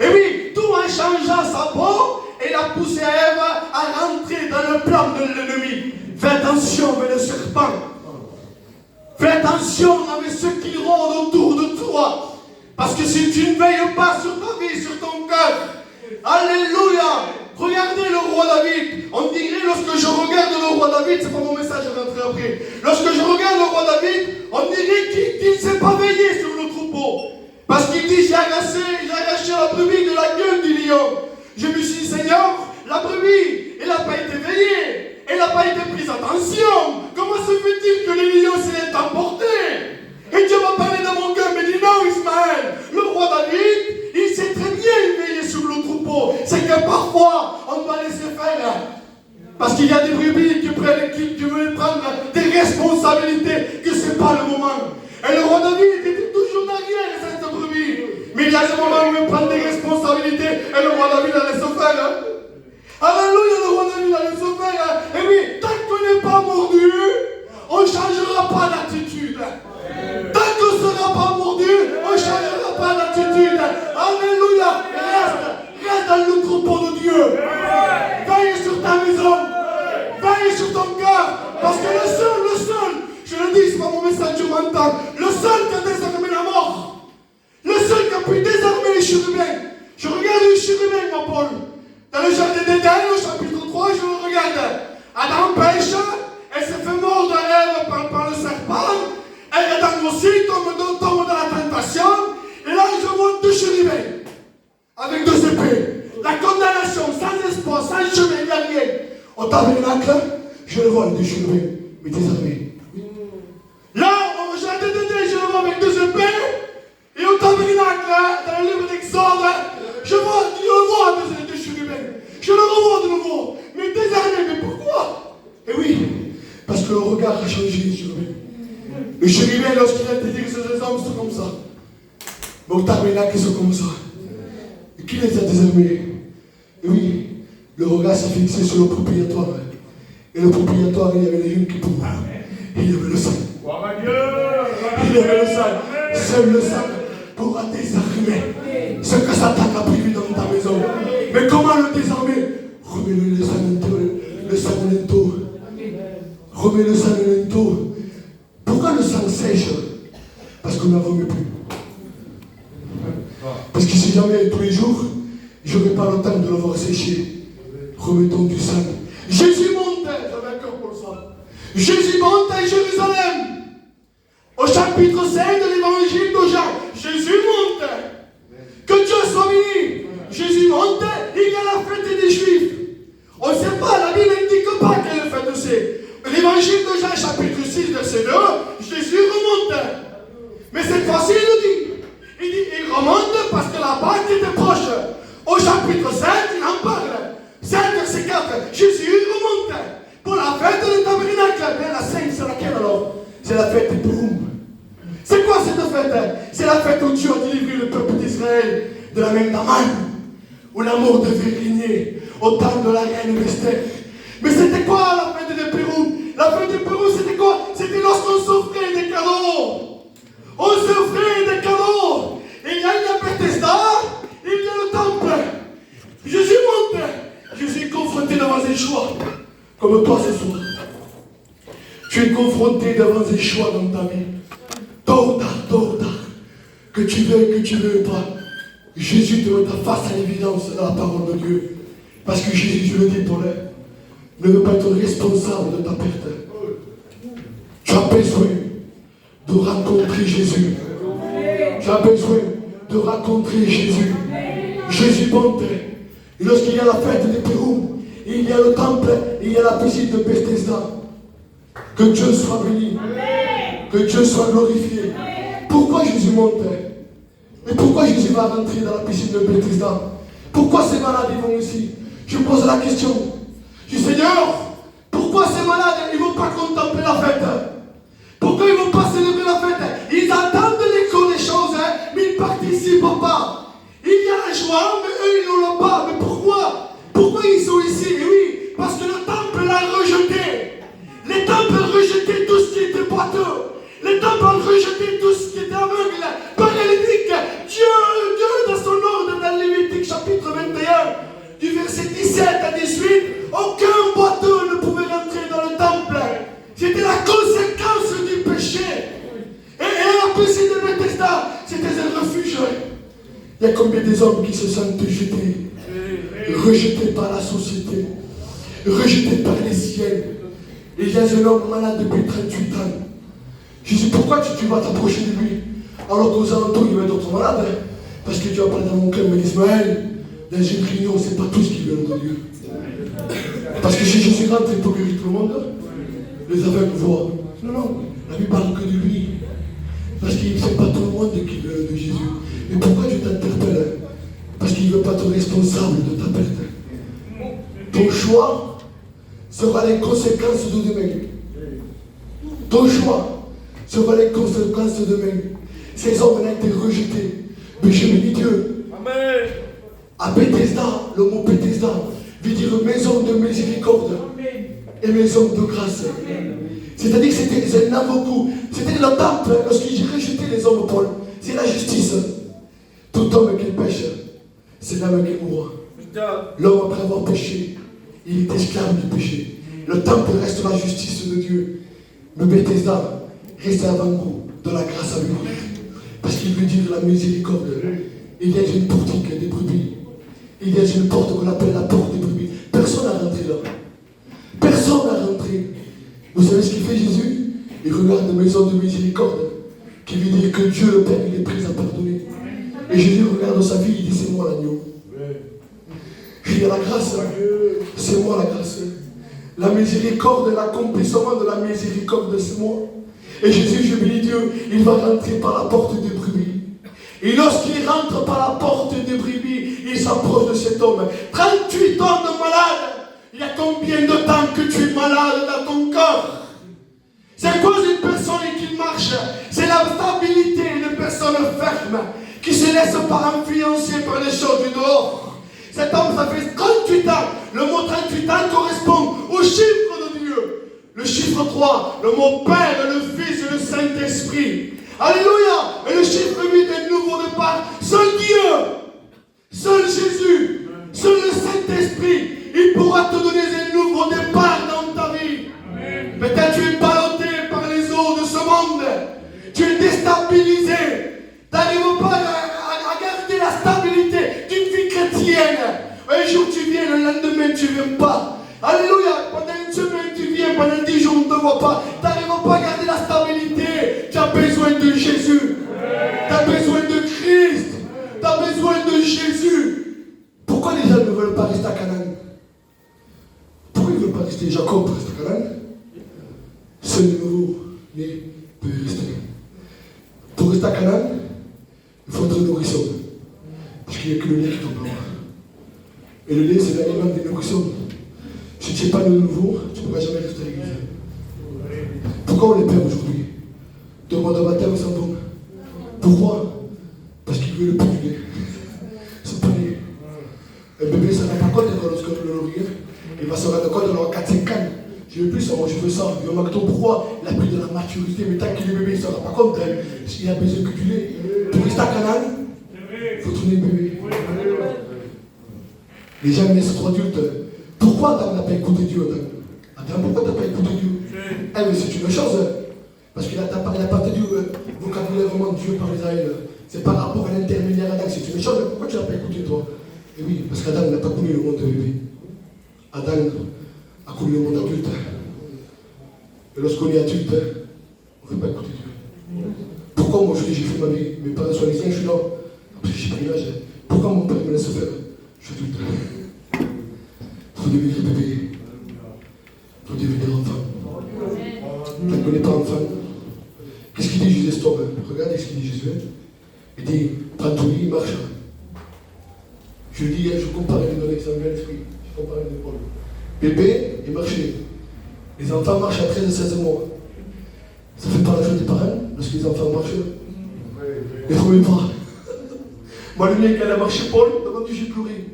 Et oui, tout en changeant sa peau, il a poussé Ève à rentrer dans le plan de l'ennemi. Fais attention avec le serpent. Fais attention avec ceux qui rôdent autour de toi. Parce que si tu ne veilles pas sur ta vie, sur ton cœur, alléluia. Regardez le roi David. On dirait lorsque je regarde le roi David, c'est pas mon message, je vais rentrer après. Lorsque je regarde le roi David, on dirait qu'il ne s'est pas veillé sur le troupeau. Parce qu'il dit, j'ai arraché la brebis de la gueule du lion. Je me suis dit, Seigneur, la brebis, elle n'a pas été veillée. Elle n'a pas été prise attention. Comment se fait-il que les lions se l'aient emporté? Et Dieu m'a parlé dans mon cœur, mais dit non, Ismaël, le roi David, il sait très bien veiller sur le troupeau. C'est que parfois, on doit laisser faire. Parce qu'il y a des brebis qui veulent prendre des responsabilités, que ce n'est pas le moment. Et le roi David était toujours derrière cette brebis. Mais il y a des moments où il prend des responsabilités, et le roi David a laissé faire. Alléluia, le roi David a laissé faire. Et oui, tant qu'on n'est pas mordu, on ne changera pas d'attitude. Tant qu'on ne sera pas mordu, on ne changera pas d'attitude. Alléluia, reste dans le troupeau de Dieu. Veille sur ta maison, veille sur ton cœur. Parce que le seul, je le dis, c'est pas mon message, tu m'entends. Le seul qui a désarmé la mort, le seul qui a pu désarmer les chérubins. Je regarde les chérubins, ma Paul. Dans le jardin d'Éden, au chapitre 3, je le regarde. Adam pêche, elle s'est fait mordre par le serpent. Et Adam aussi tombe dans la tentation. Et là, je vois 2 chérubins avec 2 épées. La condamnation, sans espoir, sans chemin, il n'y a rien. Au tabernacle, je le vois avec 2 chérubins, mais désarmés. Là, au jardin d'Éden, je le vois avec 2 épées. Et au tabernacle, dans le livre d'Exode, je le vois avec 2 chérubins. Je le revois de nouveau, mais désarmé. Mais pourquoi? Eh oui, parce que le regard a changé, les chérubins. Le chérubin, lorsqu'il a été dit que ces hommes sont comme ça, mais au tabernacle, ils sont comme ça. Et qui les a désarmés? Et oui, le regard s'est fixé sur le propitiatoire. Et le propitiatoire, il y avait les jeunes qui pouvaient. Il y avait le sang. Il y avait le sang. Seul le sang pourra désarmer ce que Satan a prévu dans ta maison. Mais comment le désarmer? Remets-le le sang en linteau. Remets le sang en linteau. Pourquoi le sang sèche? Parce qu'on ne la remet plus. Parce que si jamais tous les jours, je n'aurai pas le temps de le voir sécher. Remettons du sang. Jésus monte, j'avais un cœur pour ça. Jésus monte à Jérusalem. Au chapitre 5 de l'évangile de Jean. Jésus monte. Que Dieu soit béni. Jésus monte, il y a la fête des Juifs. On ne sait pas, la Bible n'indique pas quelle fête c'est. L'évangile de Jean, chapitre 6, verset 2, Jésus remonte. Mais cette fois-ci, il dit, il remonte parce que la Pâque était proche. Au chapitre 7, il en parle. 7, verset 4, Jésus la fête des Purim. C'est quoi cette fête? C'est la fête où Dieu a délivré le peuple d'Israël de la main d'Aman, où l'amour devait régner au temps de la reine Esther. Mais c'était quoi la fête des Purim? La fête des Purim, c'était quoi? C'était lorsqu'on s'offrait des cadeaux. On s'offrait des cadeaux. Et il y a Bethesda, il y a le temple. Jésus monte. Jésus est confronté devant un choix, comme toi ce soir. Tu es confronté devant un choix dans ta vie. Tôt ou tard, que tu veux pas, Jésus te mettra face à l'évidence de la parole de Dieu. Parce que Jésus, je le dis pour l'air, ne veut pas être responsable de ta perte. Tu as besoin de rencontrer Jésus. Tu as besoin de rencontrer Jésus. Jésus monte. Et lorsqu'il y a la fête des Purim, il y a le temple, il y a la piscine de Bethesda. Que Dieu soit béni. Que Dieu soit glorifié. Pourquoi Jésus monte? Et pourquoi Jésus va rentrer dans la piscine de Bethesda? Pourquoi ces malades vont ici? Je pose la question. Je dis, Seigneur, pourquoi ces malades ils ne vont pas contempler la fête? Pourquoi ils ne vont pas célébrer la fête? Ils attendent l'écho des choses, mais ils ne participent pas. Il y a la joie, mais eux ils ne l'ont pas. Mais pourquoi? Pourquoi ils sont ici? Et oui, parce que le temple l'a rejeté. Les temples ont rejeté tout ce qui était boiteux. Les temples ont rejeté tout ce qui était aveugle, paralytique. Dieu, dans son ordre, dans Lévitique chapitre 21, du verset 17 à 18, aucun boiteux ne pouvait rentrer dans le temple. C'était la conséquence du péché. Et la piscine de Bethesda, c'était un refuge. Il y a combien des hommes qui se sentent rejetés par la société, rejetés par les siens. Et il y a un homme malade depuis 38 ans. Je dis, pourquoi tu vas t'approcher de lui? Alors qu'aux alentours, il y a d'autres malades. Parce que Dieu a parlé dans mon cœur, mais Ismaël, dans une réunion, c'est pas tous qui viennent de Dieu. Parce que si Jésus rentre, il peut guérir tout le monde. Les aveugles voient. Non, la Bible parle que de lui. Parce que c'est pas tout le monde qui veut de Jésus. Mais pourquoi Dieu t'interpelle? Parce qu'il ne veut pas être responsable de ta perte. Ton choix sera les conséquences de demain. Ton choix sera les conséquences de demain. Ces hommes ont été rejetés. Mais je bénis Dieu. Amen. À Bethesda, le mot Bethesda veut dire maison de miséricorde et maison de grâce. C'est-à-dire que c'était un avocat. C'était le temple lorsqu'il rejetait les hommes Paul. C'est la justice. Tout homme qui pêche, c'est l'homme qui mourra. L'homme après avoir péché, il est esclave du péché. Le temple reste la justice de Dieu. Mais Bethesda reste avant-goût de la grâce à lui. Parce qu'il veut dire la miséricorde. Il y a une portique des brebis. Il y a une porte qu'on appelle la porte des brebis. Personne n'a rentré là. Personne n'a rentré. Vous savez ce qu'il fait Jésus? Il regarde la maison de miséricorde, qui veut dire que Dieu le Père, il est prêt à pardonner. Et Jésus regarde sa vie, il dit, c'est moi l'agneau. Il y a la grâce, c'est moi la grâce. La miséricorde, l'accomplissement de la miséricorde, c'est moi. Et Jésus, je bénis Dieu, il va rentrer par la porte des brebis. Et lorsqu'il rentre par la porte des brebis, il s'approche de cet homme. 38 ans de malade. Il y a combien de temps que tu es malade dans ton corps? C'est quoi une personne qui marche? C'est la stabilité d'une personne ferme qui se laisse pas influencer par les choses du dehors. Cet homme, ça fait 38 ans. Le mot 38 ans correspond au chiffre de Dieu. Le chiffre 3, le mot Père, le Fils et le Saint-Esprit. Alléluia. Et le chiffre 8 est nouveau départ. Seul Dieu, seul Jésus, seul le Saint-Esprit, il pourra te donner un nouveau départ dans ta vie. Peut-être tu es ballotté par les eaux de ce monde. Tu es déstabilisé. Tu n'arrives pas à garder la stabilité d'une vie chrétienne. Un jour tu viens, le lendemain tu ne viens pas. Alléluia. Pendant une semaine tu viens, pendant 10 jours on ne te voit pas. Tu n'arrives pas à garder la stabilité. Tu as besoin de Jésus. Tu as besoin de Christ. Tu as besoin de Jésus. Pourquoi les gens ne veulent pas rester à Canaan? Pourquoi ils ne veulent pas rester? Jacob reste à Canaan. Seul le nouveau né peut rester. Pour rester à Canaan, il faut être nourrisson. Parce qu'il n'y a que le lait qui tombe là. Et le lait, c'est l'aliment des nourrissons. Si tu n'es pas de nouveau, tu ne pourras jamais rester à l'église. Pourquoi on les perd aujourd'hui? demande un matin aux enfants. Pourquoi? Parce qu'il veut le plus du lait. C'est pas les... Un bébé ne se rend pas compte lorsqu'on le nourrit. Il va se rendre compte dans 4-5 ans. Je veux plus ça, moi je veux ça. Il va me dire pourquoi? Il a pris de la maturité, mais tant qu'il est bébé, il ne se rend pas compte. Il a besoin que du lait. Pour rester à Canaan, il faut tourner le bébé. Les gens naissent trop adultes. Pourquoi Adam n'a pas écouté Dieu? Adam, pourquoi tu n'as pas écouté Dieu? Eh, mais c'est une chose. Parce qu'il n'a pas entendu le vocabulaire Dieu par Israël. C'est par rapport à l'intermédiaire Adam. C'est une chose, mais pourquoi tu n'as pas écouté toi? Et oui, parce qu'Adam n'a pas connu le monde de bébé. Adam a connu le monde adulte. Et lorsqu'on est adulte, on ne veut pas écouter Dieu. Pourquoi moi aujourd'hui j'ai fait ma vie? Mes parents sont lycéens, je suis là. Après j'ai pris l'âge. Pourquoi mon père me laisse faire? Je suis adulte. Il faut devenir bébé. Il faut devenir enfant. Tu ne connais pas enfant. Qu'est-ce qu'il dit Jésus toi? Regardez ce qu'il dit Jésus. Il dit, prends ton lit, marche. Je dis, je compare avec l'exemple de l'esprit. Je compare avec Paul. Bébé, il marchait. Les enfants marchent à 13 et 16 mois. Ça fait pas la joie des parents lorsque les enfants marchent. Les premiers pas. Moi, le mien, quand elle a marché, Paul, devant Dieu, j'ai pleuré.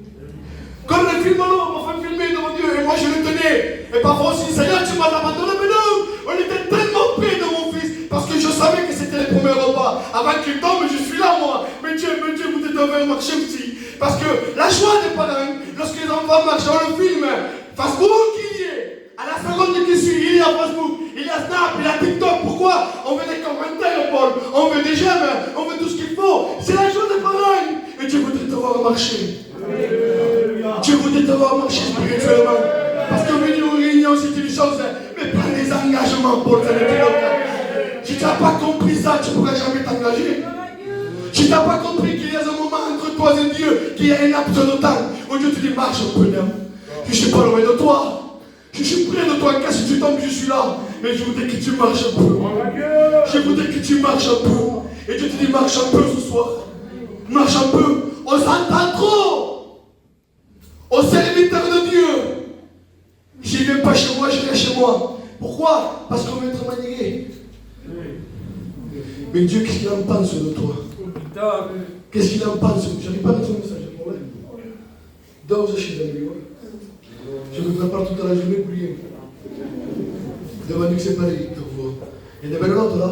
Comme le film, on m'a fait filmer devant Dieu, et moi je le tenais. Et parfois aussi, Seigneur, tu m'as abandonné, mais non, on était tellement près de mon fils, parce que je savais que c'était les premiers repas. Avant qu'il tombe, je suis là, moi. Mais Dieu, vous devez marcher aussi. Parce que la joie des parents, lorsque les enfants marchent, on le filme. Facebook, il y est. À la seconde qui suit, il y a Facebook, il y a Snap, il y a TikTok. Pourquoi? On veut des commentaires, Paul. On veut des j'aime, on veut tout ce qu'il faut. C'est la joie des parents. Et Dieu voudrait te voir marcher. Dieu voudrait te voir marcher spirituellement. Parce que venir aux réunions, c'est une chose, mais prends des engagements pour faire le pilote. Si tu n'as pas compris ça, tu ne pourras jamais t'engager. Si tu n'as pas compris qu'il y a un moment entre toi et Dieu, qu'il y a une laps de temps, où Dieu te dit marche un peu, je ne suis pas loin de toi. Je suis près de toi, car si tu tombes, je suis là. Mais je voudrais que tu marches un peu. Je voudrais que tu marches un peu. Et Dieu te dit marche un peu ce soir. Marche un peu. On s'entend trop. Au serviteur de Dieu. Je ne viens pas chez moi, je viens chez moi. Pourquoi? Parce qu'on veut être manié. Mais Dieu, qu'est-ce qu'il en pense de toi? Qu'est-ce qu'il en pense? J'arrive pas à mettre un message. Dors chez les je me prépare toute la journée pour rien. Devant Dieu, c'est pareil. Il y a des belles notes là.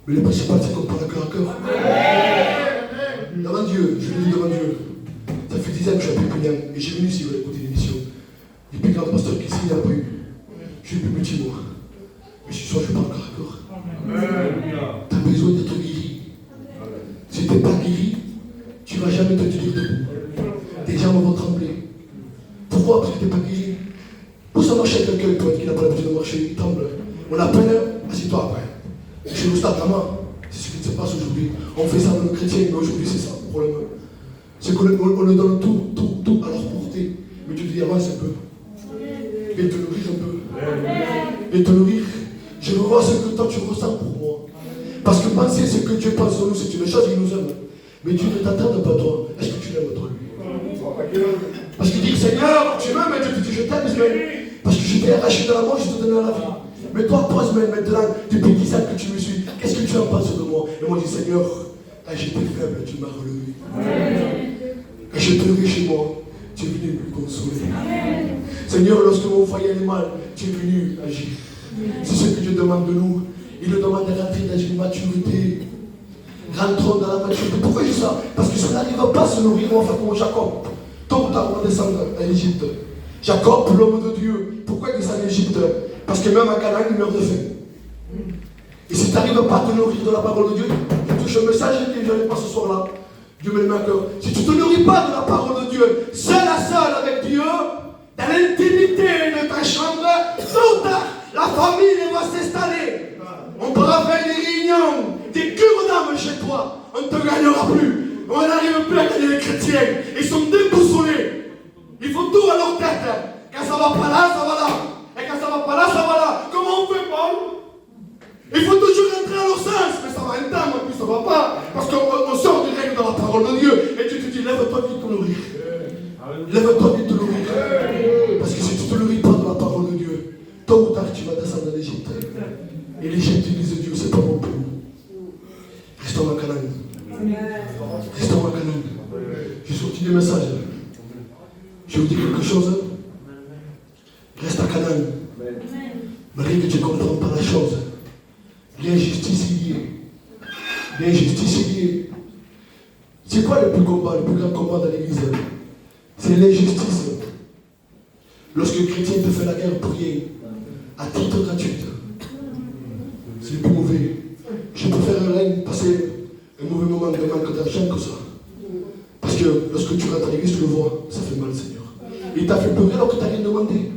Mais le principal, c'est qu'on parle à cœur à cœur. Devant Dieu, je le dis devant Dieu. Ça fait 10 ans que je suis à Pépignan et j'ai venu ici pour écouter l'émission. Depuis que le pasteur qui ici, il n'y a pas eu. Je suis plus petit, moi. Mais ce soir, je parle cœur à cœur. Tu as besoin d'être guéri. Si tu n'es pas guéri, tu ne vas jamais te tenir debout. Les gens vont trembler. Pourquoi? Parce que tu n'es pas guéri. Pour ça marcher avec quelqu'un qui n'a pas l'habitude de marcher, il tremble. On a peine, assieds-toi après. Chez le stade, maman, c'est ce qui se passe aujourd'hui. On fait ça dans le chrétien, mais aujourd'hui c'est ça le problème. C'est qu'on le donne tout à leur portée. Mais tu dis avance un peu. Viens te nourrir un peu. Viens te nourrir. Je veux voir ce que toi tu ressens pour moi. Parce que penser ce que Dieu pense sur nous, c'est une chose, il nous aime. Mais Dieu ne t'attend pas toi. Est-ce que tu l'aimes toi lui? Parce qu'il dit Seigneur, tu m'aimes, et Dieu te dit je t'aime, parce que je t'ai arraché de la mort, je te donne la vie. Mais toi, pose-moi maintenant, depuis 10 ans que tu me suis, qu'est-ce que tu en penses de moi? Et moi je dis Seigneur, quand j'étais faible, tu m'as relevé. Quand je pleurais chez moi, tu es venu me consoler. Seigneur, lorsque mon foyer est mal, tu es venu agir. C'est ce que Dieu demande de nous. Il nous demande de rentrer dans une maturité. Rentrons dans la maturité. Pourquoi je dis ça? Parce que si on n'arrive pas à se nourrir, on va faire comme Jacob. Tôt ou tard, on va descendre en Égypte. Jacob, l'homme de Dieu, pourquoi il descend en Égypte? Parce que même à Canaan, il meurt de faim. Et si tu n'arrives pas à te nourrir de la parole de Dieu, tu touches un message que je n'ai pas ce soir-là. Dieu me le met à cœur. Si tu ne te nourris pas de la parole de Dieu, seul à seul avec Dieu, dans l'intimité de ta chambre, tôt ou tard, la famille va s'installer. On pourra faire des réunions, des cures d'âme chez toi. On ne te gagnera plus. On n'arrive plus à gagner les chrétiens. Ils sont déboussolés. Ils font tout à leur tête. Quand ça ne va pas là, ça va là. Et quand ça ne va pas là, ça va là. Comment on fait, Paul? Il faut toujours rentrer à leur sens. Mais ça va un temps, en plus ça ne va pas. Parce qu'on sort du règne de la parole de Dieu. Et tu te dis, lève-toi vite te nourrir. Lève-toi vite te nourrir. Parce que si tu ne te nourris pas de la parole de Dieu, tôt ou tard tu vas descendre en Égypte. Et l'Égypte, ils disent Dieu, c'est pas Malgré que tu ne comprends pas la chose, l'injustice est liée. L'injustice est liée. C'est quoi le plus grand combat dans l'église? C'est l'injustice. Lorsque le chrétien te fait la guerre pour rien, à titre gratuit, c'est le plus mauvais. Je préfère passer un mauvais moment de manque d'argent que ça. Parce que lorsque tu rentres à l'église, tu le vois, ça fait mal, Seigneur. Il t'a fait pleurer alors que tu n'as rien demandé.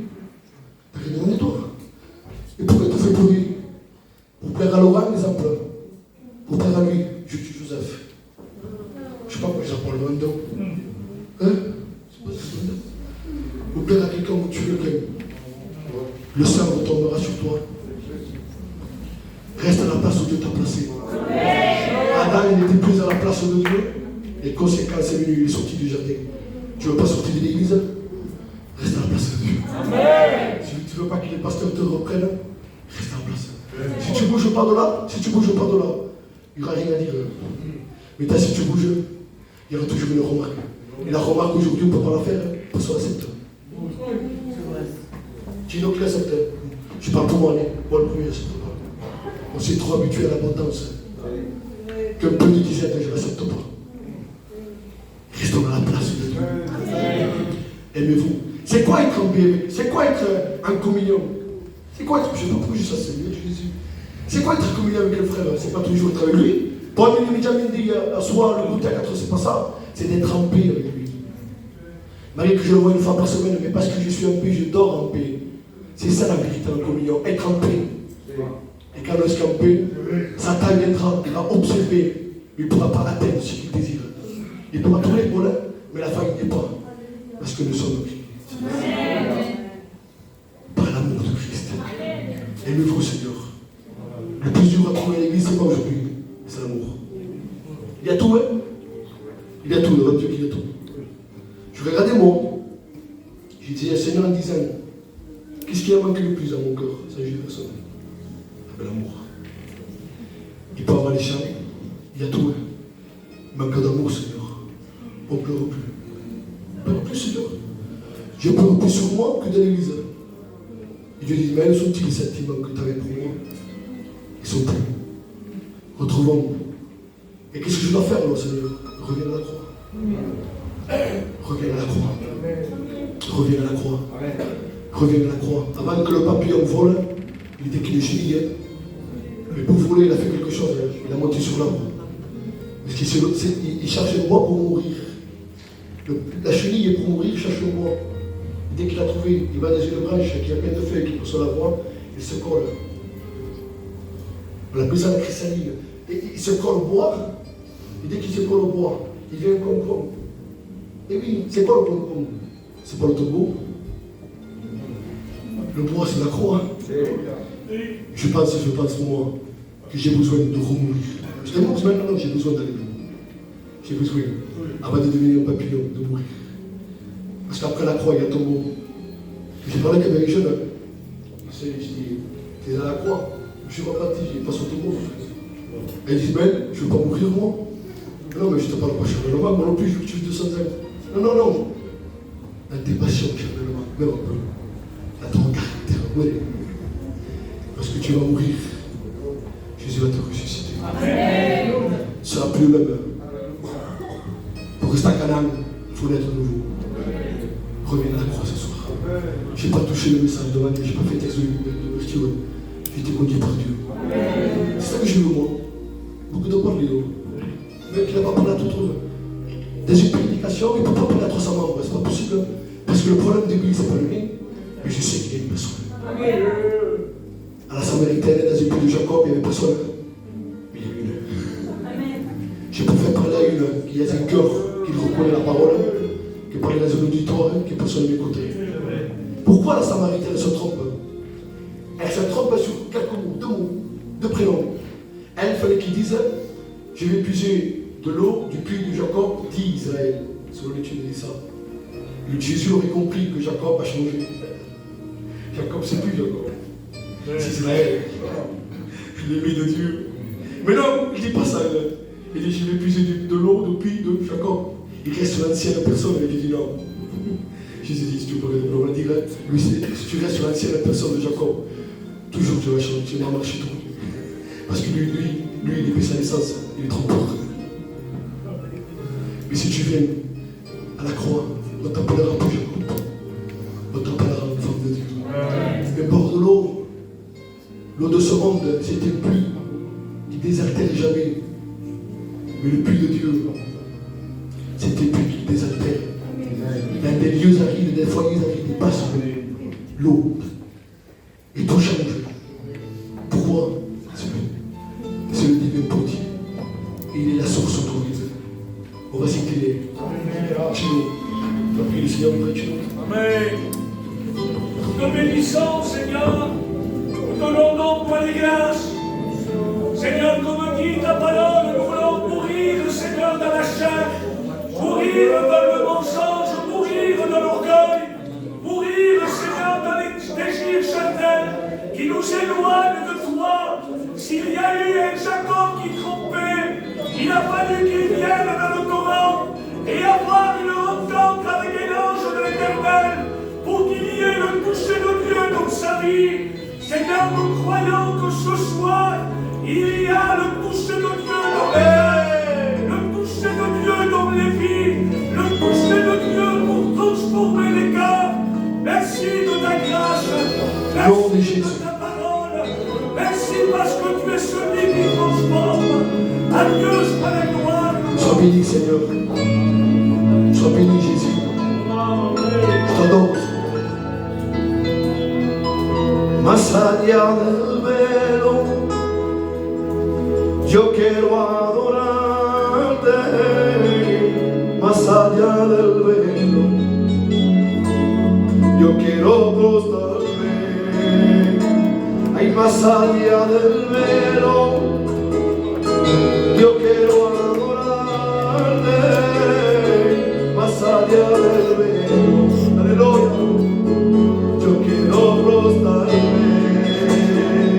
Tu n'as rien demandé, toi. Et pourquoi tu fais pleurer? Pour plaire à Laurent, les emplois. Pour plaire à lui, Joseph. Je ne sais pas pourquoi j'apprends le même don. Hein? Pour plaire à quelqu'un où tu le gagnes. Le sang retombera sur toi. Reste à la place où Dieu t'a placé. Adam, il n'était plus à la place de Dieu. Les conséquences sont venues, il est sorti du jardin. Tu ne veux pas sortir de l'église? Reste à la place de Dieu. Amen. Si tu ne veux pas que les pasteurs te reprennent, reste à la place. Si tu ne bouges pas de là, il n'y aura rien à dire. Mais si tu bouges, il y aura toujours une remarque. Et la remarque aujourd'hui, on ne peut pas la faire, personne n'accepte. Tino qui l'accepte. Je parle pour moi, moi le premier, j'accepte pas. On s'est trop habitué à l'abondance. Qu'un peu de disette, je ne l'accepte pas. Restons à la place de Dieu. Aimez-vous. C'est quoi être en paix? C'est quoi être en communion? C'est quoi être, je ne sais pas pourquoi je suis assis, Jésus. C'est quoi être en communion avec le frère? C'est pas toujours être avec lui. Paul m'a dit à soir, le goûter à 4, c'est pas ça. C'est d'être en paix avec lui. Malgré que je le vois une fois par semaine, mais parce que je suis en paix, je dors en paix. C'est ça la vérité en communion, être en paix. Et quand on est en paix, Satan viendra, il va observer, mais il ne pourra pas atteindre ce qu'il désire. Il pourra tourner pour l'un, mais la faille n'est pas. Parce que nous sommes Christ. Par l'amour de Christ. Aimez-vous, Seigneur. Le plus dur à trouver à l'église, ce n'est pas aujourd'hui, c'est l'amour. Il y a tout, hein? Il y a tout, le Dieu qui a tout. Je regardais moi. J'ai dit à Seigneur en disant, qu'est-ce qui a manqué le plus à mon cœur? Ça, j'ai personne. L'amour. Il peut avoir les chants, il y a tout. Hein? Manque d'amour, Seigneur. On ne pleure plus. On ne pleure plus, Seigneur. Je pleure plus sur moi que dans l'église. Et Dieu dit, mais où sont-ils les sentiments que tu avais pour moi? Ils sont plus. Retrouvons-nous. Et qu'est-ce que je dois faire alors, Seigneur? Reviens à la croix. Reviens à la croix. Reviens à la croix. Reviens à la croix. Avant que le papillon vole, il était qu'il est chenille. Mais pour voler, il a fait quelque chose. Il a monté sur l'arbre. Parce qu'il cherche le bois pour mourir. La chenille est pour mourir, il cherche le bois. Dès qu'il a trouvé, il va dans une branche qui a plein de feuilles qui peut se la voir, il se colle. On l'appelle ça la chrysalide. Et il se colle au bois. Et dès qu'il se colle au bois, il vient un concombre. Et oui, c'est quoi le concombre? C'est pas le tombeau. Le bois, c'est la croix. Je pense moi que j'ai besoin de remourir. Je te montre maintenant, j'ai besoin d'aller loin. J'ai besoin, avant de devenir un papillon, de mourir. Parce qu'après la croix, il y a un tombeau. J'ai parlé avec les jeunes. Je dis, t'es à la croix. Je suis reparti, j'ai pas sur le tombeau. Elle dit, ben, je ne veux pas mourir moi. Non, mais je te parle pas charnellement, moi non plus, je veux que tu vives 200 ans. Non. Dans tes passions charnellement, même un peu. Dans ton caractère, oui. Parce que tu vas mourir, Jésus va te ressusciter. Amen. Tu ne seras plus le même. Pour rester à Canaan, il faut naître de nouveau. Reviens à la croix ce soir. Je n'ai pas touché le message de ma vie, je n'ai pas fait texte de vertu. J'ai été conduit par Dieu. C'est ça que je veux, moi. Beaucoup de parler. Le mec qui n'a pas parlé à tout trouve. Dans une prédication, il ne peut pas parler à 300 membres. C'est pas possible. Parce que le problème de lui, ce n'est pas le mien. Mais je sais qu'il y a une personne. À la Samaritaine, dans une ville de Jacob, il y avait personne. Mais il y a une. Je préfère parler à une qui a un cœur, qui reconnaît la parole, qui parle dans un auditoire, que personne ne m'écoutait. Pourquoi la Samaritaine se trompe? Elle se trompe sur quelques mots, deux prénoms. Elle, il fallait qu'il dise, je vais puiser de l'eau du puits de Jacob, dit Israël. Selon l'étude dit ça. Et Jésus aurait compris que Jacob a changé. Jacob, c'est plus Jacob. C'est Israël. L'ennemi de Dieu. Mais non, il ne dit pas ça. Il dit, je vais puiser de l'eau du puits de Jacob. Il reste sur l'ancienne personne. Il dit non. Jésus dit, si tu peux le dire, lui, si tu restes sur l'ancienne personne de Jacob, Toujours tu vas changer, tu vas marcher trop. Parce que lui, il paie sa licence, il est trop pauvre. Mais si tu viens à la croix, on t'appellera plus Jacob. On t'appellera une femme de Dieu. Mais bord de l'eau de ce monde, c'était le puits qui désaltère jamais. Mais le puits de Dieu, c'était le puits qui désaltère. Il y a des lieux arides, des foyers arides, des passes l'eau. Et tout change. Pourquoi? C'est le divin potier. Il est la source autorisée. On va citer les Chino. On a pris le Seigneur, on va Chino. Amen. Nous te bénissons, Seigneur. Nous te donnons pour les grâces. Seigneur, comme dit ta parole, nous voulons mourir, Seigneur, dans la chair, mourir dans le mensonge, mourir dans l'orgueil, mourir, Seigneur, dans les désirs charnels qui nous éloignent de toi. S'il y a eu un Jacob qui trompait, il a fallu qu'il vienne dans le torrent et avoir une rencontre avec un ange de l'Éternel pour qu'il y ait le toucher de Dieu dans sa vie. Seigneur, nous croyons que ce soir, il y a le toucher de Dieu dans les cœurs, le toucher de Dieu dans les vies, le toucher de Dieu pour transformer les cœurs. Merci de ta grâce, merci de ta parole, merci parce que tu es celui qui transforme. Adieu, soit la gloire. Sois béni, Seigneur. Sois béni, Jésus. Je t'adore. Más allá del velo, yo quiero adorarte. Más allá del velo, yo quiero prostrarme. Ay, más allá del velo, yo quiero adorarte. Más allá del velo, aleluya. Yo quiero prostrarme,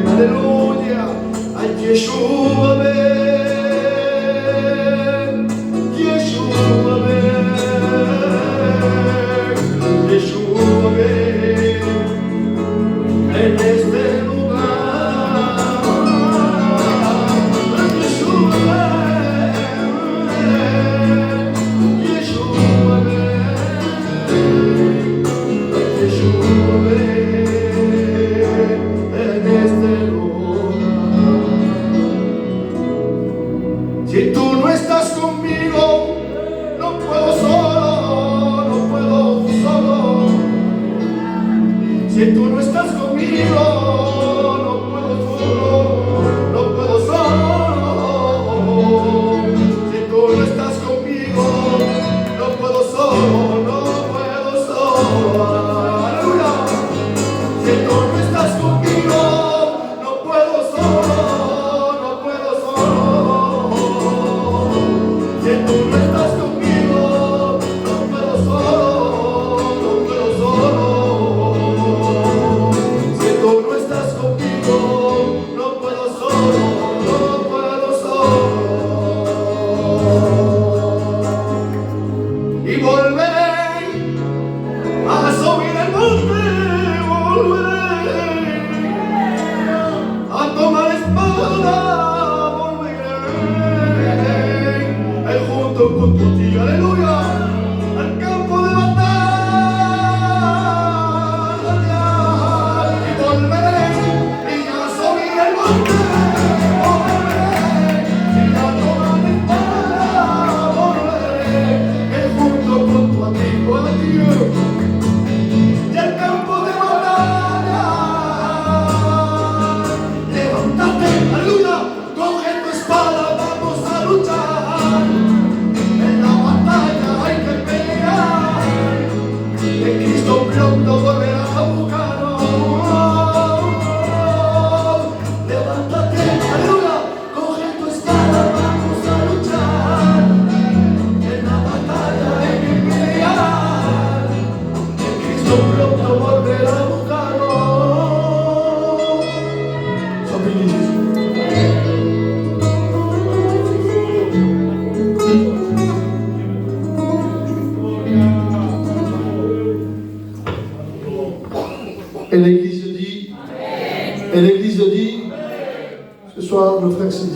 aleluya, a Yeshua ven, Yeshua ven, Yeshua ven, en este lugar, Yeshua ven, Yeshua ven, Yeshua ven, en este lugar. Si tú no estás conmigo, no puedo solo, no puedo solo. Si tú no estás conmigo, no puedo solo, no puedo solo. Si tú no estás conmigo, no puedo solo, no puedo solo. Aleluya. Si tú no estás conmigo, no puedo solo, no puedo solo. Si tú no estás conmigo, no puedo solo, no puedo solo. Si tú no estás conmigo, no puedo solo, no puedo solo. Y volveré a subir el monte, volveré a tomar espada, volveré junto con tu tía, aleluya, al campo de batalla, y volveré y a subir el monte, volveré y a tomar espada, volveré junto con tu amigo, adiós. Y al campo de batalla, levántate, aleluya, coge tu espada, vamos a luchar. En la batalla hay que pelear, en Cristo pronto volverá a buscarnos. Levántate, aleluya, coge tu espada, vamos a luchar. En la batalla hay que pelear, Cristo pronto volverá a buscarnos. Sois béni, Jésus. Et l'Église dit, Et l'Église dit, ce soir, le frère s'est